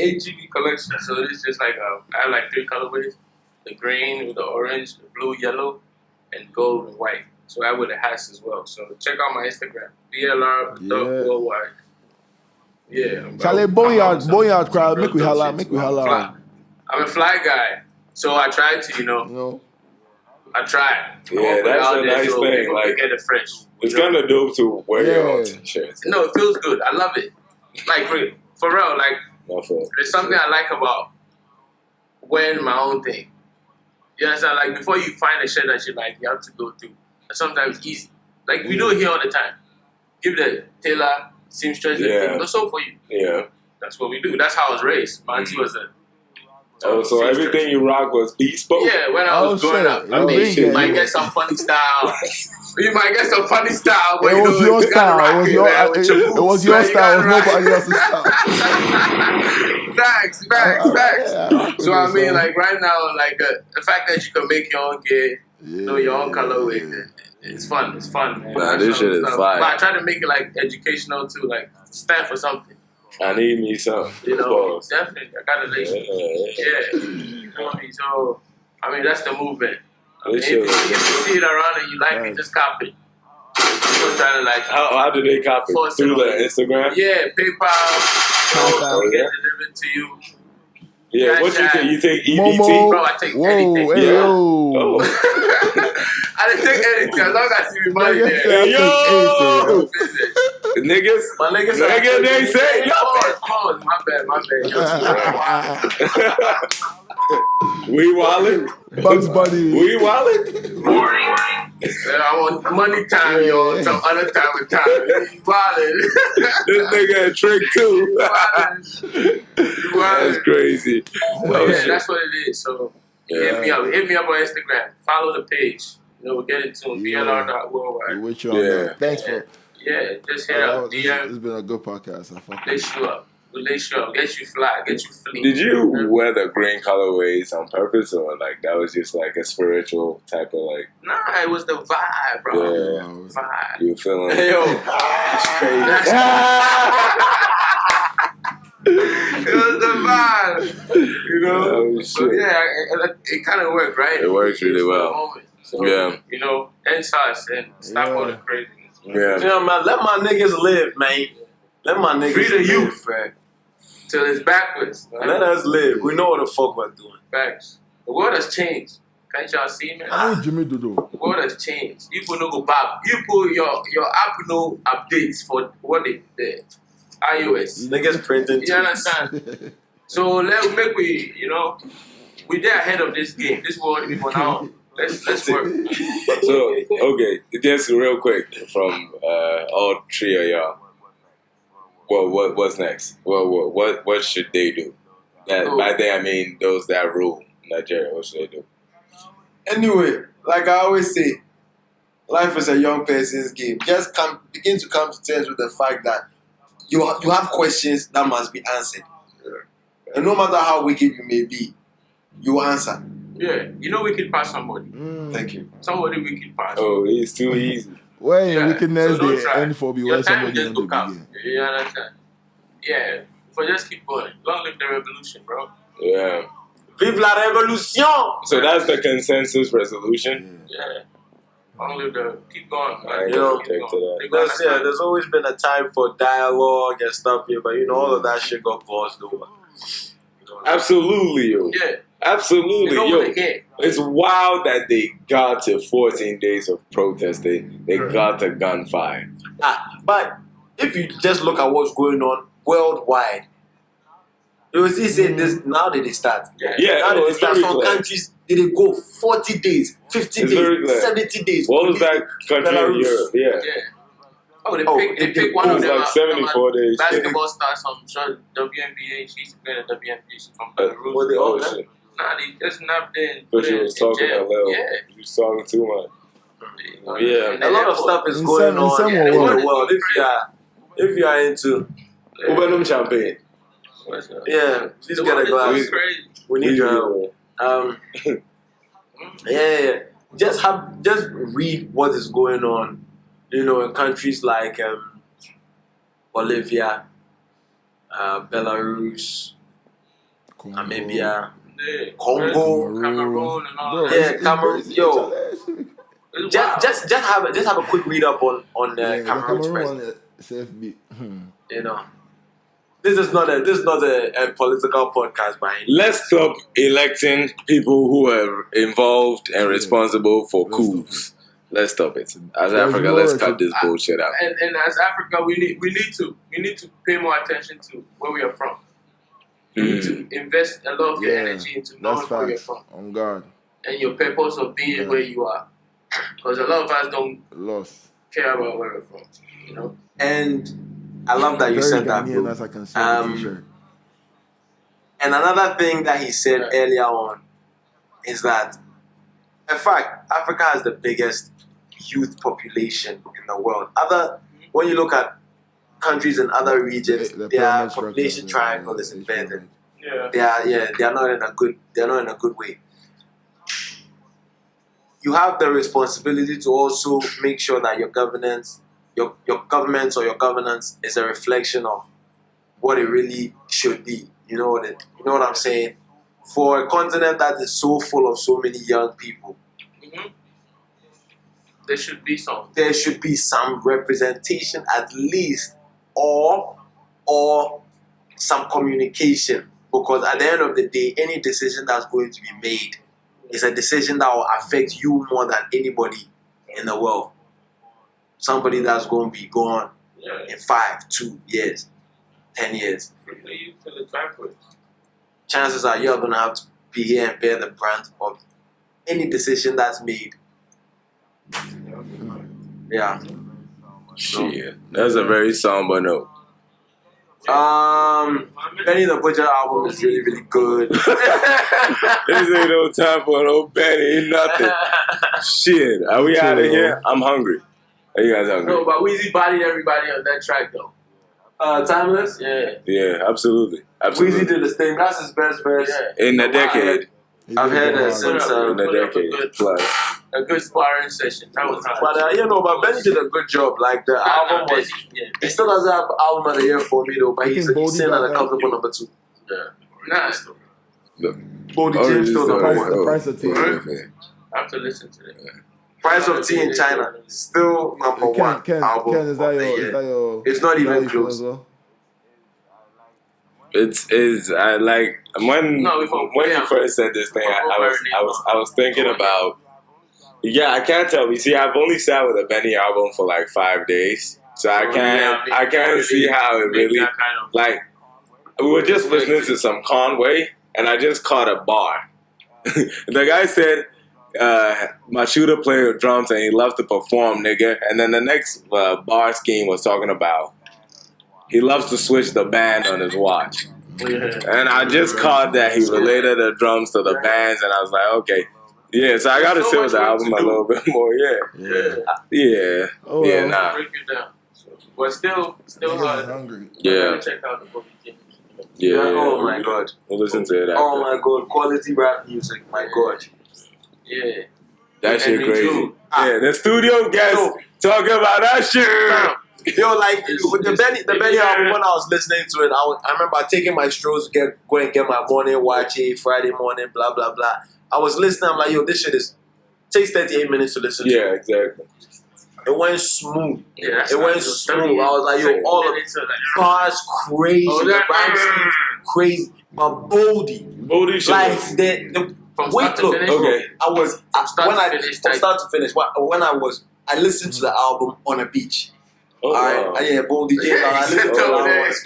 Speaker 4: HGV collection. So it's just like I have like 3 colorways: the green with the orange, the blue, yellow, and gold and white. So I wear the hats as well. So check out my Instagram, VLR.worldwide. Yeah.
Speaker 3: Charlie, Boneyard crowd, make we holla.
Speaker 4: I'm a fly guy, so I try to, I try.
Speaker 1: Yeah, that's a nice thing. Like,
Speaker 4: get the fresh.
Speaker 1: It's kind of dope to wear your own t-shirts.
Speaker 4: No, it feels good. I love it. Like, for real, like, there's something I like about wearing my own thing. You understand? Like, before you find a shirt that you like, you have to go through. And sometimes it's easy. Like, we do it here all the time. Give the tailor, seamstress, they'll sew for you.
Speaker 1: Yeah.
Speaker 4: That's what we do. That's how I was raised. My auntie was a...
Speaker 1: so everything you rock was bespoke?
Speaker 4: Yeah, when I was growing up. I mean, you might get some funny style. You might get some funny style. But
Speaker 3: it was your style. It was your style. It was nobody else's style.
Speaker 4: Facts. So I mean, like right now, like the fact that you can make your own gear, your own colorway, it's fun. It's fun, man.
Speaker 1: Nah, this shit is fire.
Speaker 4: But I try to make it like educational too, like stand for something.
Speaker 1: I need me some.
Speaker 4: Definitely. I got a lady. Yeah. You know what I mean? So, I mean, that's the movement. I mean, if you see it around and you like it, just copy it. People trying to like...
Speaker 1: How do they copy? Through the Instagram?
Speaker 4: Yeah, PayPal. Get delivered to you.
Speaker 1: Yeah, what you take? You take EBT?
Speaker 3: Momo.
Speaker 4: Bro, I take anything. I didn't take anything as long as you be money there.
Speaker 1: Hey, yo! Niggas?
Speaker 4: My niggas
Speaker 1: they say nothing.
Speaker 4: Pause. My bad.
Speaker 1: We wildin'?
Speaker 3: Bugs Bunny.
Speaker 1: We wildin'?
Speaker 4: I want money time, yo. Some other time with time. You wildin'.
Speaker 1: This nigga a trick too. That's crazy.
Speaker 4: That's what it is. So hit me up. Hit me up on Instagram. Follow the page. We'll get it to VLR.worldwide.
Speaker 3: With you on that. Thanks for.
Speaker 4: Yeah, just hit up. DM.
Speaker 3: It's been a good podcast.
Speaker 4: Lace you up. Get you fly. Get you fleet.
Speaker 1: Did you wear the green colorways on purpose, or like that was just like a spiritual type of like?
Speaker 4: Nah, it was the vibe, bro.
Speaker 1: Yeah,
Speaker 4: vibe.
Speaker 1: You feeling?
Speaker 4: Hey, yo,
Speaker 1: that's crazy.
Speaker 4: It was the vibe, So yeah, it kind of worked, right?
Speaker 1: It works really well.
Speaker 4: So, end SARS and stop all the craziness.
Speaker 1: Yeah.
Speaker 2: Man, let my niggas live, man. Let my niggas
Speaker 4: free the
Speaker 2: live,
Speaker 4: youth,
Speaker 2: man.
Speaker 4: Till it's backwards. Right?
Speaker 2: Let us live. We know what the fuck we're doing.
Speaker 4: Facts. The world has changed. Can't y'all see, man?
Speaker 3: Jimmy Dodo.
Speaker 4: The world has changed. People no go back. You put your app no updates for what the iOS.
Speaker 2: Niggas printing.
Speaker 4: You understand? So let's make we there ahead of this game. This world for now. Let's work.
Speaker 1: So okay, just real quick from all 3 of y'all. Well, what's next? Well, what should they do? By they I mean those that rule Nigeria. What should they do?
Speaker 2: Anyway, like I always say, life is a young person's game. Just begin to come to terms with the fact that you have questions that must be answered. And no matter how wicked you may be, you answer.
Speaker 4: Yeah, we can pass somebody.
Speaker 2: Thank you.
Speaker 4: Somebody we can pass.
Speaker 1: Oh, it's too easy.
Speaker 3: Well,
Speaker 4: Yeah,
Speaker 3: wickedness,
Speaker 4: so don't
Speaker 3: they
Speaker 4: try.
Speaker 3: end for be
Speaker 4: Your
Speaker 3: where
Speaker 4: time
Speaker 3: somebody
Speaker 4: just
Speaker 3: on
Speaker 4: go
Speaker 3: the
Speaker 4: come.
Speaker 3: begin.
Speaker 4: You understand? Yeah. But just keep going. Long live the revolution, bro.
Speaker 1: Yeah.
Speaker 2: Vive la révolution!
Speaker 1: So that's the consensus resolution.
Speaker 4: Yeah. Long live the keep going.
Speaker 1: I
Speaker 4: Man.
Speaker 2: You know,
Speaker 4: Keep going.
Speaker 1: to that.
Speaker 4: They gonna understand.
Speaker 2: There's always been a time for dialogue and stuff here, but all of that shit got glossed over.
Speaker 1: Absolutely, yo.
Speaker 4: Yeah.
Speaker 1: Absolutely,
Speaker 4: They don't
Speaker 1: yo.
Speaker 4: want to hear.
Speaker 1: It's wild that they got to 14 days of protest. They got to gunfire.
Speaker 2: But if you just look at what's going on worldwide, you will see say this now that they start.
Speaker 1: Yeah,
Speaker 2: Now that they
Speaker 1: it's
Speaker 2: start,
Speaker 1: very
Speaker 2: some
Speaker 1: clear.
Speaker 2: countries they go 40 days, 50
Speaker 1: It's very
Speaker 2: days,
Speaker 1: clear.
Speaker 2: 70 days.
Speaker 1: What was that country in
Speaker 2: Belarus.
Speaker 1: Europe? Yeah.
Speaker 4: Yeah. Oh,
Speaker 2: they
Speaker 4: pick one
Speaker 1: It
Speaker 4: of
Speaker 1: was
Speaker 4: them.
Speaker 1: like 74 days.
Speaker 4: Basketball stars from WNBA. She used to play in the WNBA from Belarus.
Speaker 2: Well, they all
Speaker 1: Oh, shit.
Speaker 4: Nah, they just nabbed in.
Speaker 1: But you was talking a little.
Speaker 4: Yeah.
Speaker 1: You was talking too much. Yeah.
Speaker 2: A lot of stuff is
Speaker 3: In
Speaker 2: going
Speaker 3: some- in
Speaker 2: on
Speaker 3: some
Speaker 2: in
Speaker 3: world.
Speaker 2: the world. If you are into,
Speaker 1: Open them champagne.
Speaker 2: yeah, please
Speaker 4: The
Speaker 2: get a
Speaker 4: world is
Speaker 2: glass.
Speaker 4: going crazy.
Speaker 2: We need your help. Yeah. Just read what is going on, in countries like Bolivia, Belarus, Namibia,
Speaker 4: Yeah.
Speaker 2: Congo.
Speaker 4: Cameroon and all
Speaker 3: Bro,
Speaker 4: that.
Speaker 2: Yeah, Cameroon. Yo,
Speaker 4: It's wild.
Speaker 2: just have a quick read up on Cameroon's president.
Speaker 3: CFB.
Speaker 2: This is not a political podcast by any.
Speaker 1: Let's stop electing people who are involved and responsible for coups. Let's stop it. As Africa, let's cut this bullshit out.
Speaker 4: And as Africa, we need to pay more attention to where we are from. We need to invest a lot of your energy into knowing
Speaker 3: That's
Speaker 4: where you're
Speaker 3: facts.
Speaker 4: from
Speaker 3: On guard.
Speaker 4: and your purpose of being where you are. Because a lot of us don't
Speaker 3: Lost.
Speaker 4: care about where we're from.
Speaker 2: And I love that you
Speaker 3: Very
Speaker 2: said that,
Speaker 3: Ghanaian,
Speaker 2: bro.
Speaker 3: as I can see on the t-shirt.
Speaker 2: And another thing that he said earlier on is that, in fact, Africa has the biggest youth population in the world. When you look at countries in other regions,
Speaker 3: The
Speaker 2: their
Speaker 3: pyramid
Speaker 2: population
Speaker 3: structure,
Speaker 2: triangle is embedded.
Speaker 4: Yeah.
Speaker 2: They are not in a good way. You have the responsibility to also make sure that your governance, your government or your governance is a reflection of what it really should be. You know what I'm saying? For a continent that is so full of so many young people,
Speaker 4: There should be some.
Speaker 2: there should be some representation at least, or some communication. Because at the end of the day, any decision that's going to be made is a decision that will affect you more than anybody in the world. Somebody that's going to be gone in 5, 2 years, 10 years. Chances are you're going to have to be here and bear the brunt of any decision that's made. Yeah.
Speaker 1: Shit. That's a very somber note.
Speaker 2: Benny the Butcher album is really, really good.
Speaker 1: This ain't no time for no Benny, nothing. Shit. Are we out of here? I'm hungry. Are you guys hungry?
Speaker 4: No, but Weezy bodied everybody on that track though.
Speaker 2: Timeless?
Speaker 4: Yeah.
Speaker 1: Yeah, absolutely.
Speaker 2: Weezy
Speaker 1: Absolutely.
Speaker 2: did his thing. That's his best verse.
Speaker 4: Yeah.
Speaker 1: In a decade.
Speaker 2: I've heard it since.
Speaker 1: In a decade plus.
Speaker 4: A good sparring session. That was hard.
Speaker 2: But Benny did a good job. Like the album was. He still doesn't have album of the year for me though, but he's sitting at a comfortable number 2.
Speaker 4: Yeah. Nice.
Speaker 2: Bodie James still number 1.
Speaker 3: The price of tea.
Speaker 4: I have to listen to it.
Speaker 2: Price of Tea in China still number 1
Speaker 3: Ken,
Speaker 2: album.
Speaker 3: is that
Speaker 2: of the
Speaker 3: your?
Speaker 2: year.
Speaker 3: Is that your?
Speaker 2: It's not
Speaker 3: is that
Speaker 2: even
Speaker 3: your feel
Speaker 2: close.
Speaker 3: as well?
Speaker 1: It's I like when
Speaker 4: we
Speaker 1: you first said this thing, I was thinking about. Yeah, I can't tell. You see, I've only sat with a Benny album for like 5 days, so I can't see how it really like. We were just listening to some Conway, and I just caught a bar. The guy said, "My shooter played drums and he loved to perform, nigga." And then the next bar scheme was talking about he loves to switch the band on his watch.
Speaker 4: Yeah.
Speaker 1: And I just caught that he related the drums to the bands, and I was like, okay. Yeah, so I got to sit with the album a little bit more. Yeah.
Speaker 3: Oh,
Speaker 1: Yeah,
Speaker 3: well.
Speaker 1: nah.
Speaker 4: Break it down. But still hard.
Speaker 3: Hungry.
Speaker 1: Yeah.
Speaker 4: Check out the Bobby James.
Speaker 1: Yeah.
Speaker 2: Oh my god.
Speaker 1: We'll listen to it after.
Speaker 2: Oh my god. Quality rap music. My god.
Speaker 4: Yeah.
Speaker 1: That shit
Speaker 2: And
Speaker 1: crazy.
Speaker 2: Drew.
Speaker 1: Yeah, the studio guests talking about that shit.
Speaker 2: Yo, like with the Benny album, when I was listening to it, I remember taking my strolls to go and get my morning watch it, Friday morning, blah blah blah. I was listening, I'm like, yo, this shit takes 38 minutes to listen to.
Speaker 1: Yeah, exactly.
Speaker 2: It went smooh.
Speaker 4: Yeah,
Speaker 2: It went smooth. I was like, yo, all of it. Bars crazy,
Speaker 4: Oh,
Speaker 2: the
Speaker 4: that-
Speaker 2: rhyme schemes crazy, but boldy.
Speaker 1: Bodie shit.
Speaker 2: Like
Speaker 1: was-
Speaker 2: the
Speaker 4: From
Speaker 2: wait,
Speaker 4: start to
Speaker 2: look,
Speaker 4: finish?
Speaker 1: Okay.
Speaker 2: I was
Speaker 4: start
Speaker 2: when
Speaker 4: to
Speaker 2: I
Speaker 4: finish,
Speaker 2: from
Speaker 4: type.
Speaker 2: start to finish. I listened to the album on a beach.
Speaker 1: Oh,
Speaker 2: Alright,
Speaker 1: wow.
Speaker 2: yeah, Boldy J. I listened to the album on a beach.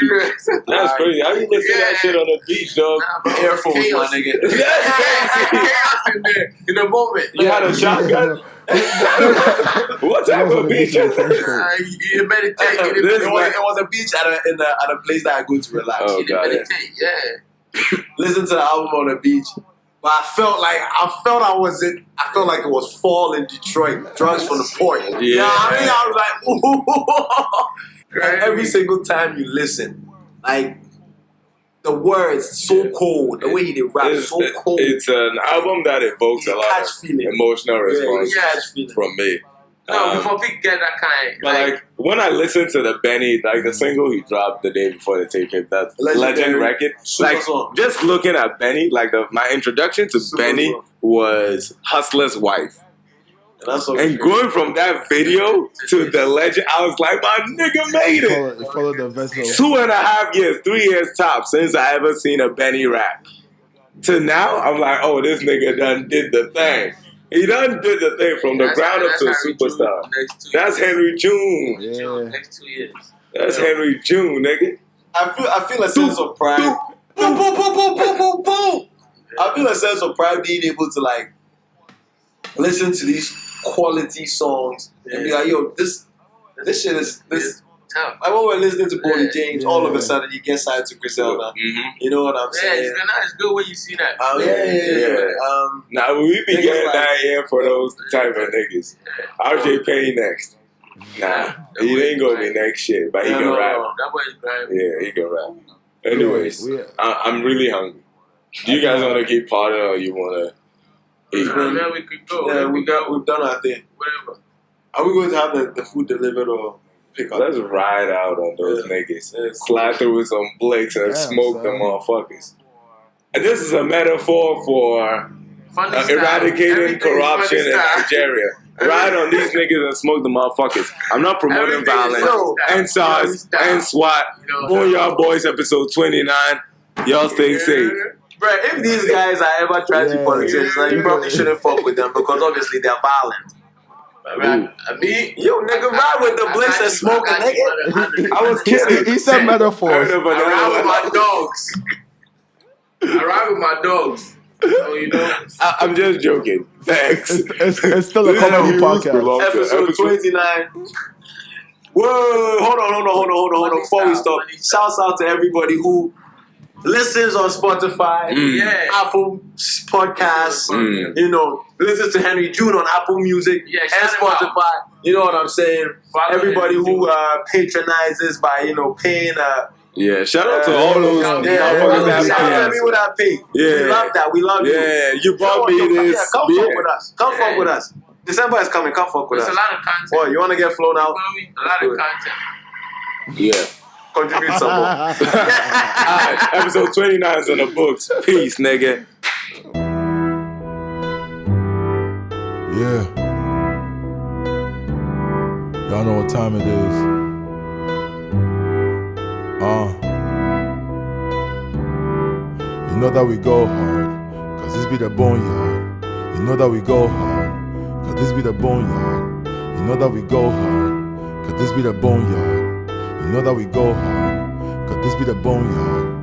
Speaker 1: That's crazy. How you listen to that shit on the beach, dog?
Speaker 2: Airphones, my
Speaker 4: Chaos.
Speaker 2: nigga.
Speaker 4: Chaos in there in the moment.
Speaker 1: You had a shotgun? What type of beach is this?
Speaker 4: You meditate. You
Speaker 1: This
Speaker 2: It was a beach at a place that I go to relax.
Speaker 1: Oh, God.
Speaker 4: meditate. Yeah.
Speaker 2: Listen to the album on the beach. But I felt like it was fall in Detroit, drugs from the port.
Speaker 1: Yeah.
Speaker 2: You know what I mean? I was like, ooh. And every single time you listen, like the words so cold, the way he did rap so cold.
Speaker 1: It's an album that evokes a lot
Speaker 2: Catch
Speaker 1: of
Speaker 2: feeling.
Speaker 1: emotional response
Speaker 2: catch feeling.
Speaker 1: from me.
Speaker 4: No, before we get that kind,
Speaker 1: But like when I listen to the Benny, like the single he dropped the day before the tape came, that
Speaker 2: Legendary.
Speaker 1: Legend record,
Speaker 2: Super
Speaker 1: like
Speaker 2: song.
Speaker 1: just looking at Benny, like my introduction to
Speaker 2: Super
Speaker 1: Benny
Speaker 2: song.
Speaker 1: was Hustler's Wife.
Speaker 2: And that's so
Speaker 1: And
Speaker 2: crazy.
Speaker 1: going from that video to the Legend, I was like, my nigga made it.
Speaker 3: Follow the vessel.
Speaker 1: 2.5 years, 3 years top since I ever seen a Benny rap. To now, I'm like, oh, this nigga done did the thing. He done did the thing from the ground up to a superstar. That's Henry June.
Speaker 3: Yeah.
Speaker 4: Next 2 years.
Speaker 1: That's Henry June, nigga.
Speaker 2: I feel a sense of pride. Boom, boom, boom, boom, boom, boom, boom. I feel a sense of pride being able to like listen to these quality songs and be like, yo, this shit is this.
Speaker 4: Tough.
Speaker 2: I when we're listening to Boney
Speaker 4: Yeah.
Speaker 2: James, all of a
Speaker 3: Yeah.
Speaker 2: sudden you get signed to Griselda.
Speaker 1: Mm-hmm.
Speaker 2: You know what I'm
Speaker 4: Yeah,
Speaker 2: saying?
Speaker 4: it's good when you see that.
Speaker 2: Yeah.
Speaker 1: Now we be
Speaker 2: Niggas
Speaker 1: getting
Speaker 2: like-
Speaker 1: that in for those type of niggas. RJ Payne next. Nah, he ain't gonna be next shit, but he can rap.
Speaker 4: That boy is grinding.
Speaker 1: Yeah, he can rap. Anyways,
Speaker 3: We-
Speaker 1: I'm really hungry. Do you guys want to keep partying or you want to eat?
Speaker 4: Then we could go.
Speaker 2: Yeah, we've done our thing.
Speaker 4: Whatever.
Speaker 2: Are we going to have the food delivered or pick up?
Speaker 1: Let's ride out on those niggas.
Speaker 2: Yeah.
Speaker 1: Slide through with some blicks and
Speaker 3: Damn,
Speaker 1: smoke
Speaker 3: son.
Speaker 1: them motherfuckers. And this is a metaphor for
Speaker 4: Funny style.
Speaker 1: eradicating
Speaker 4: Everything's
Speaker 1: corruption
Speaker 4: funny
Speaker 1: in
Speaker 4: style.
Speaker 1: Nigeria. Ride on these niggas and smoke the motherfuckers. I'm not promoting
Speaker 4: Everything is
Speaker 1: violence.
Speaker 4: funny style.
Speaker 1: And SARS
Speaker 4: Style.
Speaker 1: and SWAT.
Speaker 4: You know,
Speaker 1: Boneyard Boys episode 29. Y'all stay safe.
Speaker 2: Bro, if these guys are ever trying to be
Speaker 3: Yeah.
Speaker 2: politicians, like, you probably shouldn't fuck with them because obviously they're violent.
Speaker 4: I mean,
Speaker 2: Yo, nigga, ride with the blinks and smoke a nigga.
Speaker 1: I was kidding.
Speaker 3: He said metaphors.
Speaker 1: Heard of
Speaker 4: I ride with
Speaker 1: another
Speaker 4: my
Speaker 1: one.
Speaker 4: dogs. I ride with my dogs. So, you know.
Speaker 1: I'm just joking. Thanks.
Speaker 3: It's still a comedy podcast.
Speaker 2: Episode 29. Whoa, hold on. Before we stop, shouts out to everybody who listens on Spotify,
Speaker 4: Yeah.
Speaker 2: Apple Podcasts,
Speaker 1: Mm.
Speaker 2: you know, listens to Henry June on Apple Music
Speaker 4: Yeah,
Speaker 2: and
Speaker 4: shout him out.
Speaker 2: Spotify. You know what I'm saying?
Speaker 4: Follow
Speaker 2: Everybody
Speaker 4: Henry
Speaker 2: who
Speaker 4: June.
Speaker 2: patronizes by, you know, paying
Speaker 1: Yeah, shout out to all those
Speaker 3: yeah,
Speaker 1: motherfuckers
Speaker 3: yeah,
Speaker 1: that
Speaker 2: shout out to
Speaker 1: pay us.
Speaker 2: everyone that pay.
Speaker 1: Yeah.
Speaker 2: We love that. We love you.
Speaker 1: Yeah, you bought me
Speaker 2: Yeah,
Speaker 1: this.
Speaker 2: come
Speaker 1: beer.
Speaker 2: fuck with us. Come fuck with us. December is coming. Come fuck with
Speaker 4: There's a
Speaker 2: us.
Speaker 4: lot of content.
Speaker 2: Boy, you want to get flown out?
Speaker 4: A lot of content.
Speaker 1: Yeah.
Speaker 2: Contribute some more.
Speaker 1: Alright, episode 29 is in the books. Peace, nigga.
Speaker 3: Yeah. Y'all know what time it is. You know that we go hard, cause this be the boneyard. You know that we go hard, cause this be the boneyard. You know that we go hard, cause this be the boneyard. You know that we go hard, cause this be the boneyard.